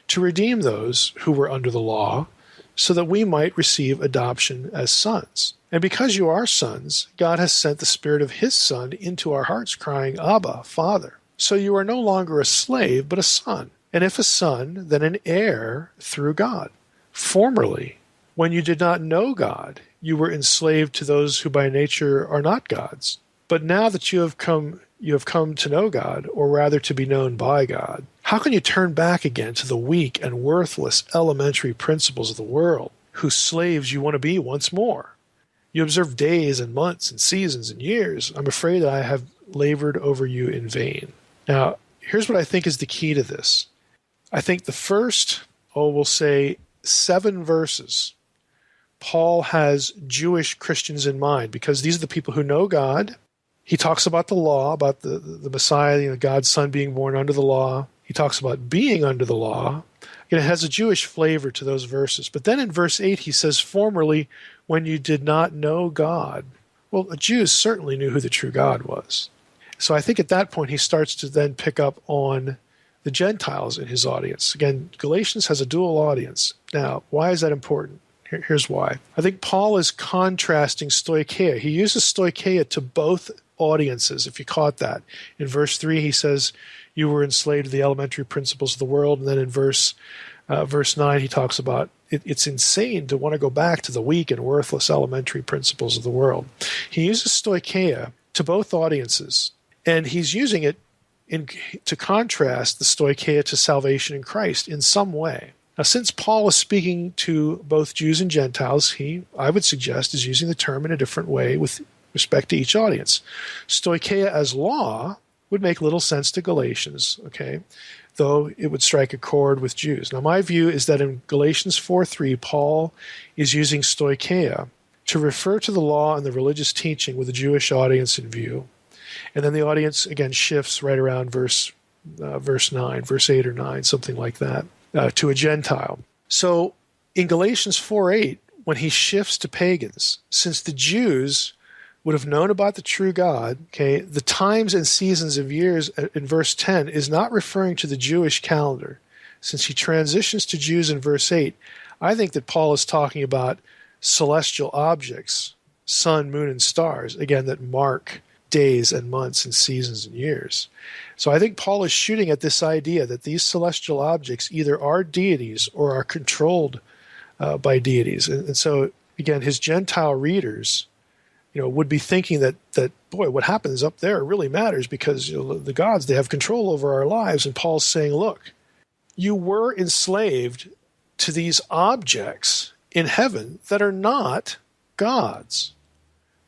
to redeem those who were under the law, so that we might receive adoption as sons. And because you are sons, God has sent the Spirit of his Son into our hearts, crying, Abba, Father. So you are no longer a slave, but a son. And if a son, then an heir through God. Formerly, when you did not know God, you were enslaved to those who by nature are not gods. But now that you have come to know God, or rather to be known by God, how can you turn back again to the weak and worthless elementary principles of the world, whose slaves you want to be once more? You observe days and months and seasons and years. I'm afraid that I have labored over you in vain. Now, here's what I think is the key to this. I think the first, we'll say 7 verses, Paul has Jewish Christians in mind because these are the people who know God. He talks about the law, about the Messiah, God's Son being born under the law. He talks about being under the law. It has a Jewish flavor to those verses. But then in verse 8, he says, formerly, when you did not know God. Well, the Jews certainly knew who the true God was. So I think at that point, he starts to then pick up on the Gentiles in his audience. Again, Galatians has a dual audience. Now, why is that important? Here's why. I think Paul is contrasting stoicheia. He uses stoicheia to both audiences, if you caught that. In verse 3, he says, you were enslaved to the elementary principles of the world. And then in verse 9, he talks about it's insane to want to go back to the weak and worthless elementary principles of the world. He uses stoicheia to both audiences, and he's using it to contrast the stoicheia to salvation in Christ in some way. Now, since Paul is speaking to both Jews and Gentiles, he, I would suggest, is using the term in a different way with respect to each audience. Stoicheia as law would make little sense to Galatians, okay, though it would strike a chord with Jews. Now, my view is that in Galatians 4:3, Paul is using stoicheia to refer to the law and the religious teaching with a Jewish audience in view. And then the audience, again, shifts right around verse 9, verse 8 or 9, something like that, to a Gentile. So in Galatians 4:8, when he shifts to pagans, since the Jews would have known about the true God, okay, the times and seasons of years in verse 10 is not referring to the Jewish calendar. Since he transitions to Jews in verse 8, I think that Paul is talking about celestial objects, sun, moon, and stars, again, that mark days and months and seasons and years. So I think Paul is shooting at this idea that these celestial objects either are deities or are controlled by deities. And so, again, his Gentile readers, would be thinking that boy, what happens up there really matters because the gods, they have control over our lives. And Paul's saying, look, you were enslaved to these objects in heaven that are not gods.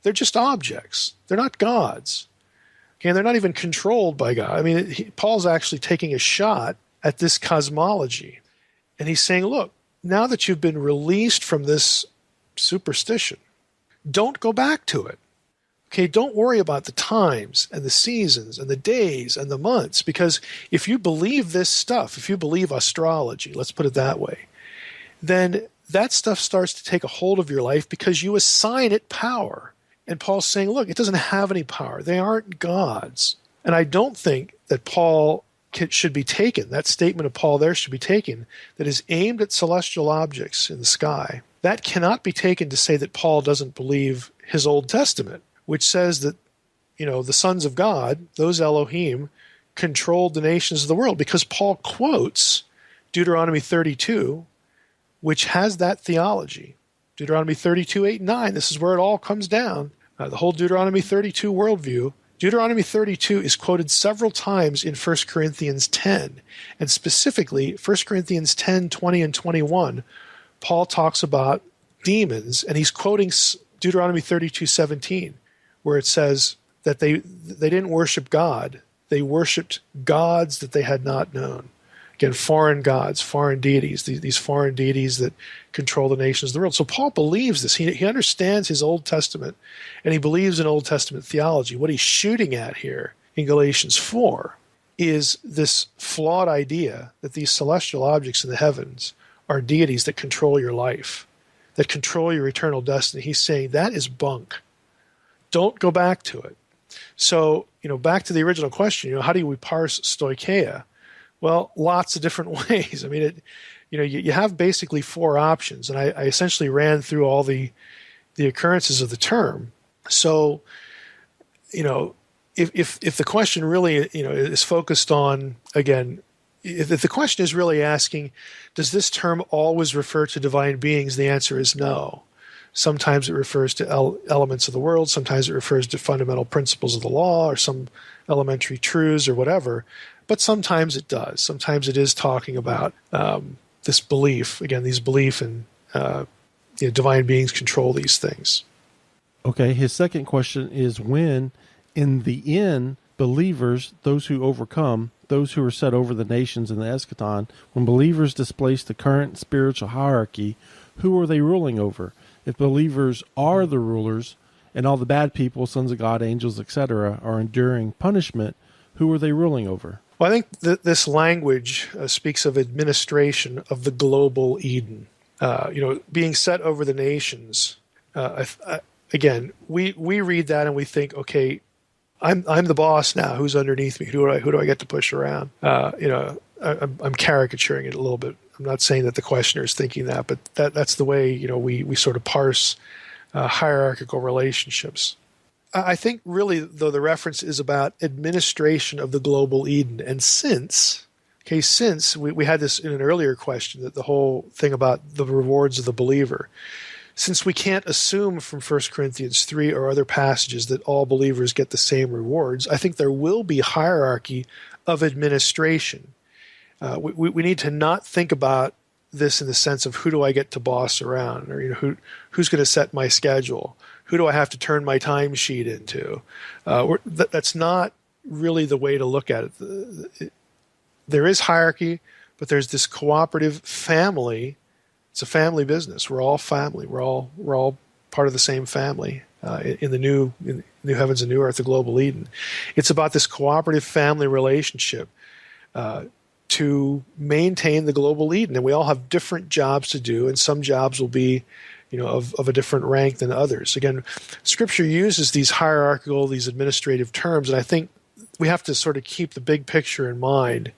They're just objects. They're not gods. Okay, and they're not even controlled by God. I mean, Paul's actually taking a shot at this cosmology. And he's saying, look, now that you've been released from this superstition, don't go back to it. Okay, don't worry about the times and the seasons and the days and the months, because if you believe this stuff, if you believe astrology, let's put it that way, then that stuff starts to take a hold of your life because you assign it power. And Paul's saying, look, it doesn't have any power. They aren't gods. And I don't think that Paul should be taken, that statement of Paul there should be taken, that is aimed at celestial objects in the sky. That cannot be taken to say that Paul doesn't believe his Old Testament, which says that the sons of God, those Elohim, controlled the nations of the world, because Paul quotes Deuteronomy 32, which has that theology. Deuteronomy 32, 8, and 9, this is where it all comes down. The whole Deuteronomy 32 worldview. Deuteronomy 32 is quoted several times in 1 Corinthians 10. And specifically, 1 Corinthians 10, 20, and 21, Paul talks about demons, and he's quoting Deuteronomy 32, 17, where it says that they didn't worship God. They worshipped gods that they had not known. Again, foreign gods, foreign deities, these foreign deities that control the nations of the world. So Paul believes this. He understands his Old Testament, and he believes in Old Testament theology. What he's shooting at here in Galatians 4 is this flawed idea that these celestial objects in the heavens are deities that control your life, that control your eternal destiny. He's saying that is bunk. Don't go back to it. So, back to the original question, how do we parse stoicheia? Well, lots of different ways. I mean, you have basically four options, and I essentially ran through all the occurrences of the term. So, if the question really, is focused on, again, if the question is really asking, does this term always refer to divine beings? The answer is no. Sometimes it refers to elements of the world. Sometimes it refers to fundamental principles of the law or some elementary truths or whatever. But sometimes it does. Sometimes it is talking about this belief, again, these belief in divine beings control these things. Okay, his second question is when, in the end, believers, those who overcome, those who are set over the nations in the eschaton, when believers displace the current spiritual hierarchy, who are they ruling over? If believers are the rulers and all the bad people, sons of God, angels, etc., are enduring punishment, who are they ruling over? Well, I think this language speaks of administration of the global Eden, being set over the nations. Again, we read that and we think, okay, I'm the boss now. Who's underneath me? Who do I get to push around? I'm caricaturing it a little bit. I'm not saying that the questioner is thinking that, but that's the way we sort of parse hierarchical relationships. I think really, though, the reference is about administration of the global Eden. And since we had this in an earlier question, that the whole thing about the rewards of the believer, since we can't assume from 1 Corinthians 3 or other passages that all believers get the same rewards, I think there will be hierarchy of administration. We need to not think about this in the sense of who do I get to boss around, or who's going to set my schedule, who do I have to turn my timesheet into. That's not really the way to look at it. There is hierarchy, but there's this cooperative family. It's a family business. We're all family. We're all part of the same family in the new heavens and new earth, the global Eden. It's about this cooperative family relationship to maintain the global Eden, and we all have different jobs to do, and some jobs will be, of a different rank than others. Again, Scripture uses these hierarchical, these administrative terms, and I think we have to sort of keep the big picture in mind.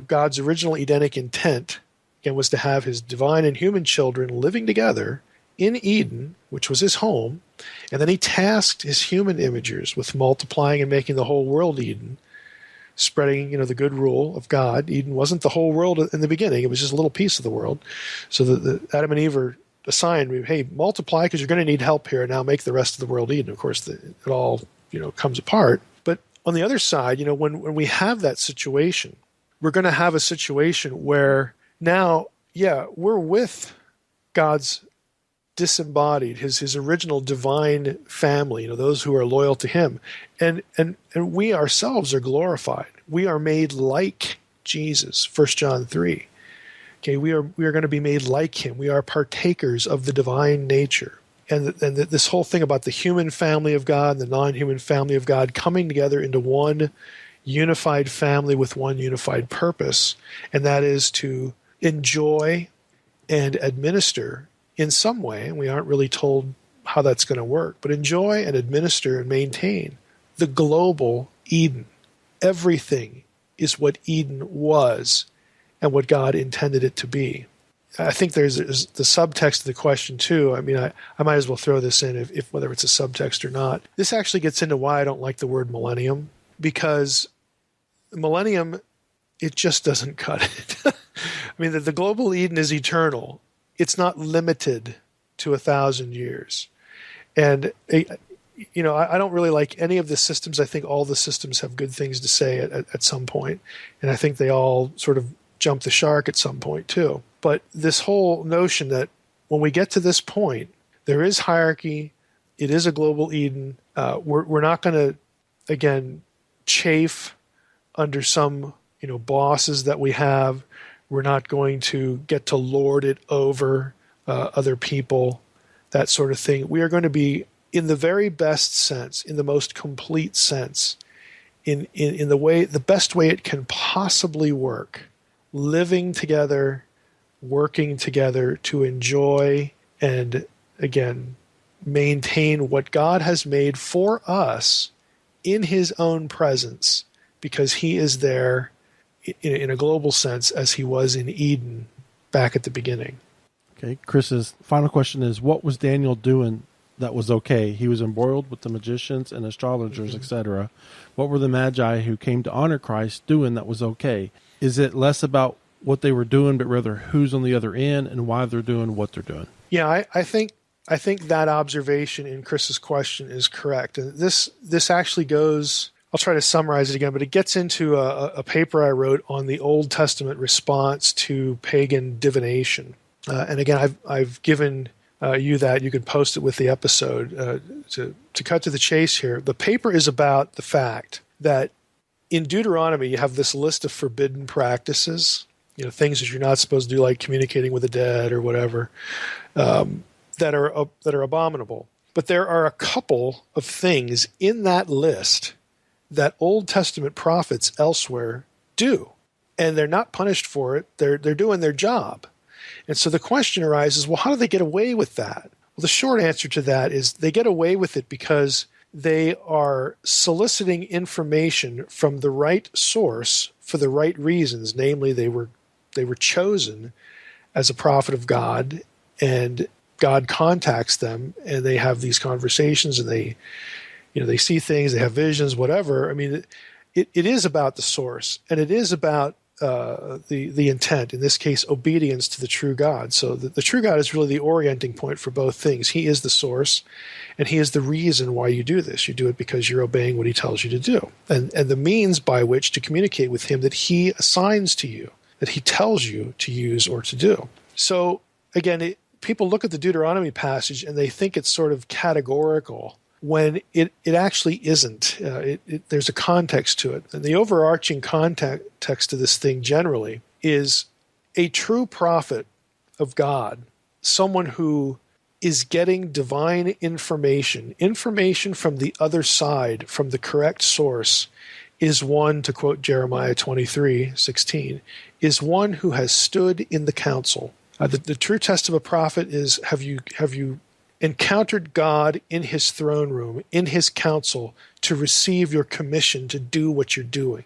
God's original Edenic intent, again, was to have his divine and human children living together in Eden, which was his home, and then he tasked his human imagers with multiplying and making the whole world Eden, spreading, the good rule of God. Eden wasn't the whole world in the beginning. It was just a little piece of the world. So the Adam and Eve are assigned, hey, multiply because you're going to need help here, and now make the rest of the world Eden. Of course, it all, comes apart. But on the other side, when we have that situation, we're going to have a situation where now, we're with God's disembodied, his original divine family, those who are loyal to him. And we ourselves are glorified. We are made like Jesus, 1 John 3. Okay, we are going to be made like him. We are partakers of the divine nature. And this whole thing about the human family of God and the non-human family of God coming together into one unified family with one unified purpose, and that is to enjoy and administer in some way, and we aren't really told how that's going to work, but enjoy and administer and maintain the global Eden. Everything is what Eden was and what God intended it to be. I think there's the subtext of the question too. I mean, I might as well throw this in if whether it's a subtext or not. This actually gets into why I don't like the word millennium, because millennium, it just doesn't cut it. I mean, the global Eden is eternal. It's not limited to 1,000 years. And, you know, I don't really like any of the systems. I think all the systems have good things to say at some point. And I think they all sort of jump the shark at some point too. But this whole notion that when we get to this point, there is hierarchy, it is a global Eden. We're not going to, again, chafe under some, you know, bosses that we have. We're not going to get to lord it over other people, that sort of thing. We are going to be, in the very best sense, in the most complete sense, in the best way it can possibly work, living together, working together to enjoy and, again, maintain what God has made for us in his own presence, because he is there in a global sense as he was in Eden back at the beginning. Okay, Chris's final question is, what was Daniel doing that was okay? He was embroiled with the magicians and astrologers, etc. What were the magi who came to honor Christ doing that was okay? Is it less about what they were doing, but rather who's on the other end and why they're doing what they're doing? Yeah, I think that observation in Chris's question is correct. And this actually goes, I'll try to summarize it again, but it gets into a paper I wrote on the Old Testament response to pagan divination. And again, I've given you that. You can post it with the episode. To cut to the chase here, the paper is about the fact that in Deuteronomy, you have this list of forbidden practices, you know, things that you're not supposed to do, like communicating with the dead or whatever, that are abominable. But there are a couple of things in that list that Old Testament prophets elsewhere do, and they're not punished for it. They're doing their job. And so the question arises, well, how do they get away with that? Well, the short answer to that is they get away with it because they are soliciting information from the right source for the right reasons. Namely, they were chosen as a prophet of God, and God contacts them, and they have these conversations, and they see things, they have visions, whatever. I mean, it is about the source, and it is about the intent, in this case, obedience to the true God. So the true God is really the orienting point for both things. He is the source, and he is the reason why you do this. You do it because you're obeying what he tells you to do, and the means by which to communicate with him that he assigns to you, that he tells you to use or to do. So again, people look at the Deuteronomy passage and they think it's sort of categorical, when it actually isn't. There's a context to it. And the overarching context to this thing generally is a true prophet of God, someone who is getting divine information from the other side, from the correct source, is one, to quote Jeremiah 23:16, is one who has stood in the council. The true test of a prophet is, have you encountered God in his throne room, in his council, to receive your commission to do what you're doing?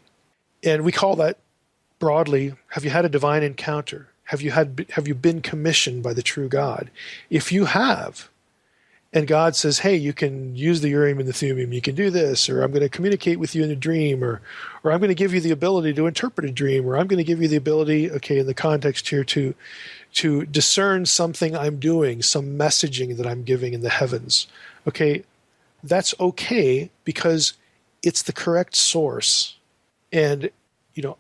And we call that broadly, have you had a divine encounter? Have you been commissioned by the true God? If you have, and God says, hey, you can use the Urim and the Thummim, you can do this, or I'm going to communicate with you in a dream, or I'm going to give you the ability to interpret a dream, or I'm going to give you the ability, okay, in the context here, to discern something I'm doing, some messaging that I'm giving in the heavens. Okay, that's okay because it's the correct source. And,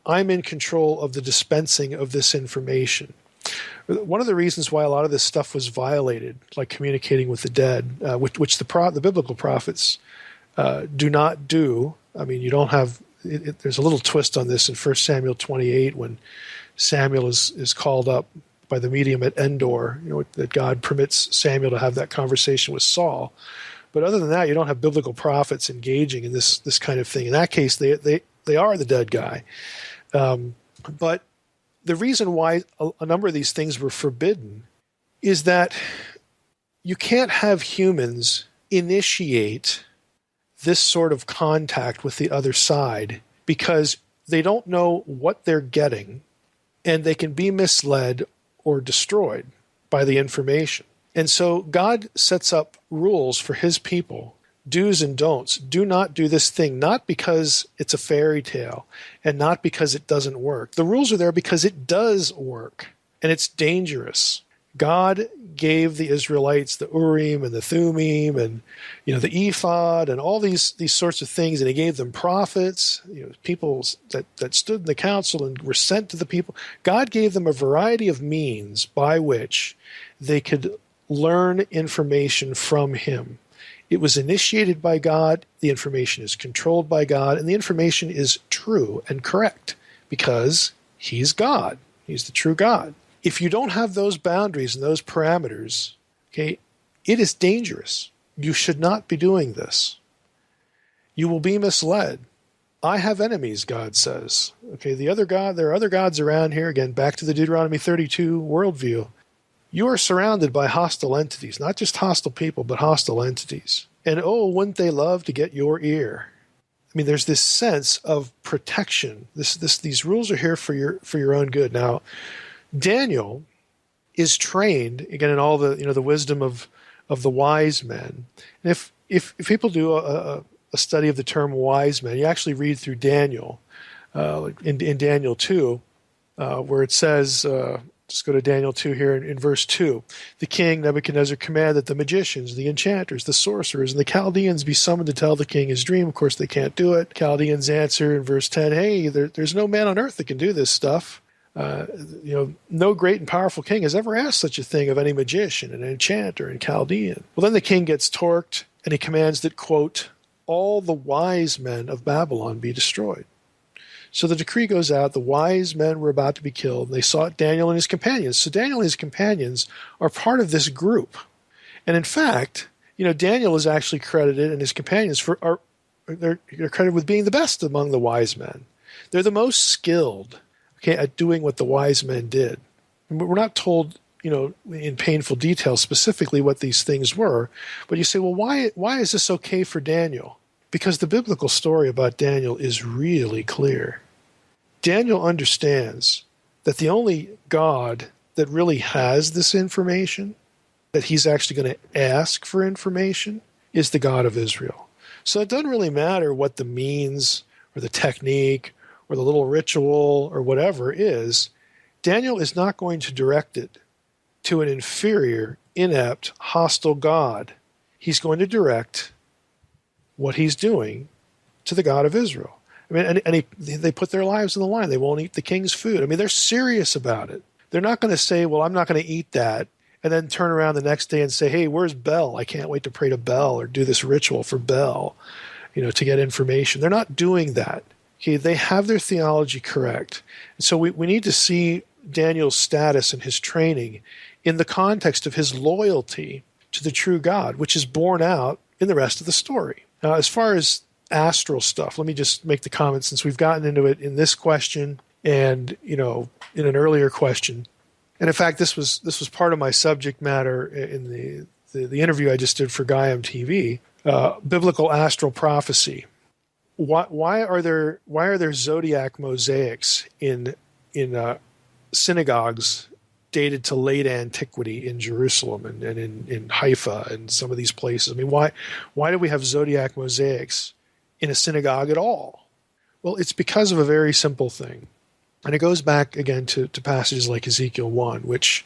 I'm in control of the dispensing of this information. One of the reasons why a lot of this stuff was violated, like communicating with the dead, which the biblical prophets do not do. I mean, you don't have, there's a little twist on this in 1 Samuel 28 when Samuel is called up by the medium at Endor, that God permits Samuel to have that conversation with Saul. But other than that, you don't have biblical prophets engaging in this kind of thing. In that case, they are the dead guy. But the reason why a number of these things were forbidden is that you can't have humans initiate this sort of contact with the other side because they don't know what they're getting, and they can be misled, or destroyed by the information. And so God sets up rules for his people, do's and don'ts. Do not do this thing, not because it's a fairy tale and not because it doesn't work. The rules are there because it does work, and it's dangerous. God gave the Israelites the Urim and the Thummim and the ephod and all these sorts of things, and he gave them prophets, people that stood in the council and were sent to the people. God gave them a variety of means by which they could learn information from him. It was initiated by God, the information is controlled by God, and the information is true and correct because he's God. He's the true God. If you don't have those boundaries and those parameters, okay, it is dangerous. You should not be doing this. You will be misled. I have enemies, God says. Okay, there are other gods around here. Again, back to the Deuteronomy 32 worldview. You are surrounded by hostile entities, not just hostile people, but hostile entities. And wouldn't they love to get your ear? I mean, there's this sense of protection. These rules are here for your own good. Now, Daniel is trained again in all the wisdom of the wise men. And if people do a study of the term wise men, you actually read through Daniel in Daniel 2, where it says, just go to Daniel 2 here in verse 2. The king Nebuchadnezzar commanded that the magicians, the enchanters, the sorcerers, and the Chaldeans be summoned to tell the king his dream. Of course, they can't do it. Chaldeans answer in verse 10, hey, there's no man on earth that can do this stuff. No great and powerful king has ever asked such a thing of any magician and enchanter and Chaldean. Well, then the king gets torqued, and he commands that, quote, all the wise men of Babylon be destroyed. So the decree goes out, the wise men were about to be killed, and they sought Daniel and his companions. So Daniel and his companions are part of this group. And in fact, Daniel is actually credited, and his companions they're credited with being the best among the wise men. They're the most skilled, at doing what the wise men did. And we're not told, in painful detail specifically what these things were, but you say, well, why is this okay for Daniel? Because the biblical story about Daniel is really clear. Daniel understands that the only God that really has this information, that he's actually going to ask for information, is the God of Israel. So it doesn't really matter what the means or the technique or the little ritual or whatever is. Daniel is not going to direct it to an inferior, inept, hostile God. He's going to direct what he's doing to the God of Israel. I mean, and they put their lives on the line. They won't eat the king's food. I mean, they're serious about it. They're not going to say, well, I'm not going to eat that, and then turn around the next day and say, hey, where's Bel? I can't wait to pray to Bel or do this ritual for Bel, to get information. They're not doing that. Okay, they have their theology correct. And so we need to see Daniel's status and his training in the context of his loyalty to the true God, which is borne out in the rest of the story. Now, as far as astral stuff, let me just make the comment, since we've gotten into it in this question and, in an earlier question. And in fact, this was part of my subject matter in the interview I just did for Gaiam TV, biblical astral prophecy. Why are there zodiac mosaics in synagogues dated to late antiquity in Jerusalem and in Haifa and some of these places? I mean, why do we have zodiac mosaics in a synagogue at all? Well, it's because of a very simple thing. And it goes back again to passages like Ezekiel 1, which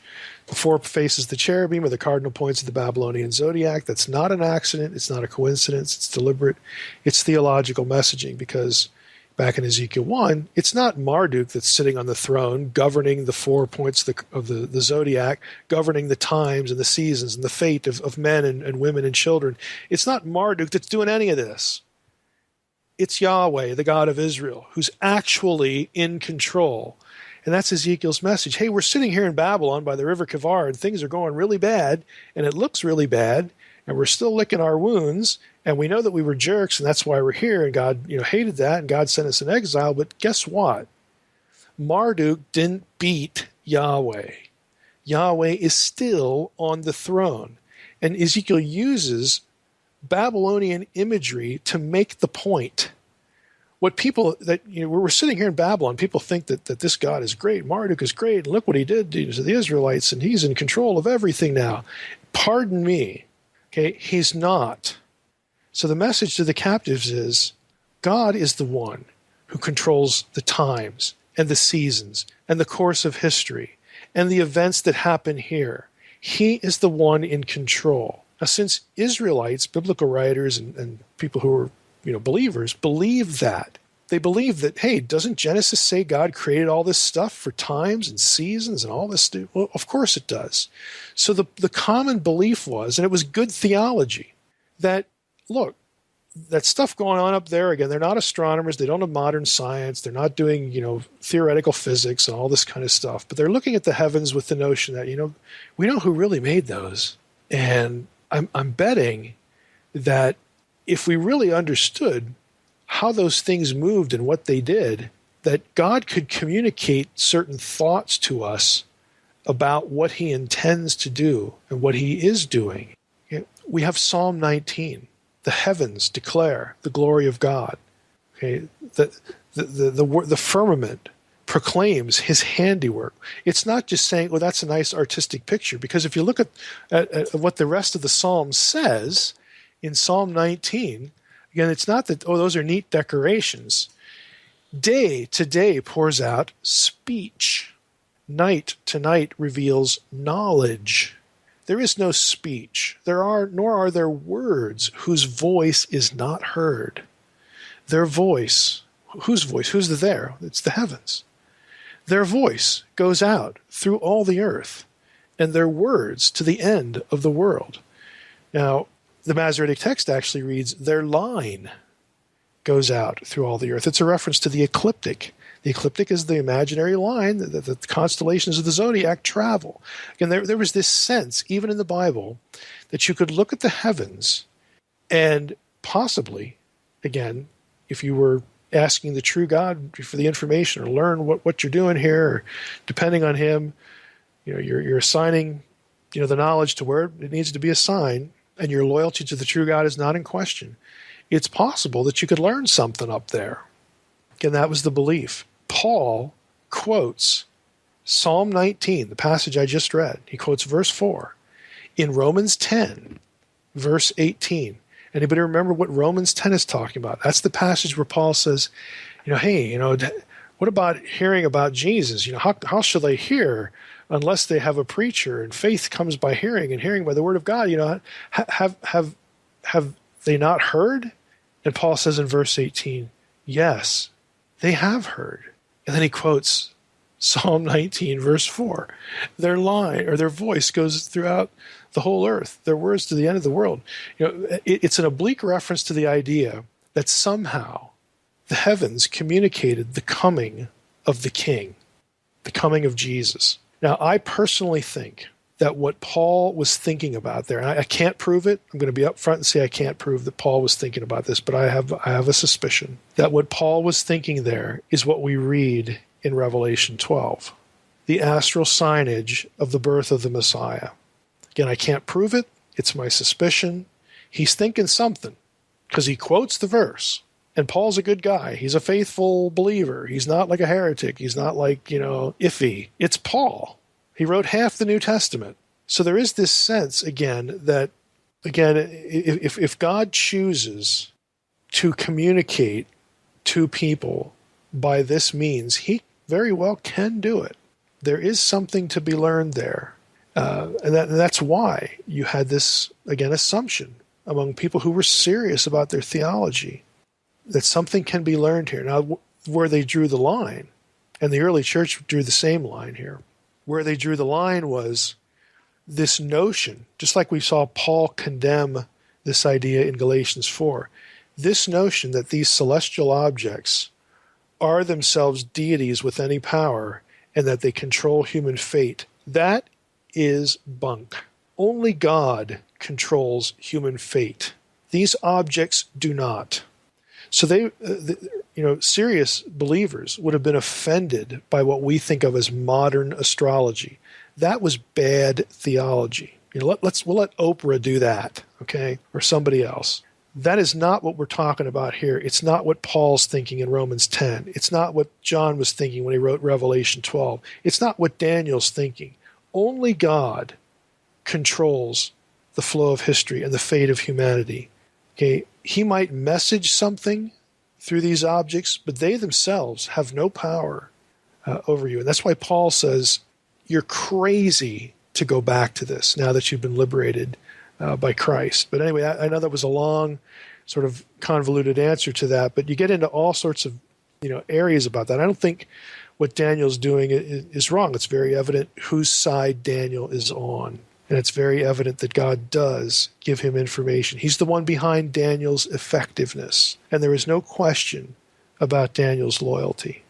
the four faces the cherubim are the cardinal points of the Babylonian zodiac. That's not an accident. It's not a coincidence. It's deliberate. It's theological messaging, because back in Ezekiel 1, it's not Marduk that's sitting on the throne governing the 4 points of the zodiac, governing the times and the seasons and the fate of men and women and children. It's not Marduk that's doing any of this. It's Yahweh, the God of Israel, who's actually in control. And that's Ezekiel's message. Hey, we're sitting here in Babylon by the river Kivar, and things are going really bad, and it looks really bad, and we're still licking our wounds, and we know that we were jerks, and that's why we're here, and God hated that, and God sent us in exile. But guess what? Marduk didn't beat Yahweh. Yahweh is still on the throne. And Ezekiel uses Babylonian imagery to make the point. what people that, we're sitting here in Babylon, people think that this God is great. Marduk is great. And look what he did to the Israelites, and he's in control of everything now. Pardon me. Okay, he's not. So the message to the captives is God is the one who controls the times and the seasons and the course of history and the events that happen here. He is the one in control. Now, since Israelites, biblical writers, and people who are believers believe that. They believe that, hey, doesn't Genesis say God created all this stuff for times and seasons and all this? Well, of course it does. So the common belief was, and it was good theology, that, look, that stuff going on up there, again, they're not astronomers, they don't have modern science, they're not doing, theoretical physics and all this kind of stuff, but they're looking at the heavens with the notion that, we know who really made those. And I'm betting that if we really understood how those things moved and what they did, that God could communicate certain thoughts to us about what he intends to do and what he is doing. We have Psalm 19. The heavens declare the glory of God. Okay, the firmament proclaims his handiwork. It's not just saying, well, that's a nice artistic picture, because if you look at what the rest of the Psalm says in Psalm 19, again, it's not that, oh, those are neat decorations. Day to day pours out speech. Night to night reveals knowledge. There is no speech. Nor are there words whose voice is not heard. Their voice, whose voice? Who's the there? It's the heavens. Their voice goes out through all the earth, and their words to the end of the world. Now, the Masoretic text actually reads, their line goes out through all the earth. It's a reference to the ecliptic. The ecliptic is the imaginary line that the constellations of the zodiac travel. Again, there was this sense, even in the Bible, that you could look at the heavens and possibly, again, if you were asking the true God for the information or learn what you're doing here, or depending on him, you're assigning, the knowledge to where it needs to be assigned, and your loyalty to the true God is not in question. It's possible that you could learn something up there. Again, that was the belief. Paul quotes Psalm 19, the passage I just read. He quotes verse 4 in Romans 10, verse 18. Anybody remember what Romans 10 is talking about? That's the passage where Paul says, hey, what about hearing about Jesus? How shall they hear unless they have a preacher? And faith comes by hearing, and hearing by the word of God. Have they not heard? And Paul says in verse 18, yes, they have heard. And then he quotes Psalm 19, verse 4. Their line or their voice goes throughout the whole earth, their words to the end of the world. It's an oblique reference to the idea that somehow the heavens communicated the coming of the King, the coming of Jesus. Now, I personally think that what Paul was thinking about there, and I can't prove it. I'm going to be upfront and say I can't prove that Paul was thinking about this, but I have a suspicion that what Paul was thinking there is what we read in Revelation 12, the astral signage of the birth of the Messiah. Again, I can't prove it. It's my suspicion. He's thinking something because he quotes the verse. And Paul's a good guy. He's a faithful believer. He's not like a heretic. He's not like, iffy. It's Paul. He wrote half the New Testament. So there is this sense, again, that, if God chooses to communicate to people by this means, he very well can do it. There is something to be learned there. And that's why you had this, again, assumption among people who were serious about their theology, that something can be learned here. Now, where they drew the line, and the early church drew the same line here, where they drew the line was this notion, just like we saw Paul condemn this idea in Galatians 4, this notion that these celestial objects are themselves deities with any power and that they control human fate. That is bunk. Only God controls human fate. These objects do not. So they, serious believers would have been offended by what we think of as modern astrology. That was bad theology. We'll let Oprah do that, okay, or somebody else. That is not what we're talking about here. It's not what Paul's thinking in Romans 10. It's not what John was thinking when he wrote Revelation 12. It's not what Daniel's thinking. Only God controls the flow of history and the fate of humanity. Okay, he might message something through these objects, but they themselves have no power over you. And that's why Paul says, you're crazy to go back to this now that you've been liberated by Christ. But anyway, I know that was a long, sort of convoluted answer to that, but you get into all sorts of areas about that. I don't think what Daniel's doing is wrong. It's very evident whose side Daniel is on. And it's very evident that God does give him information. He's the one behind Daniel's effectiveness. And there is no question about Daniel's loyalty.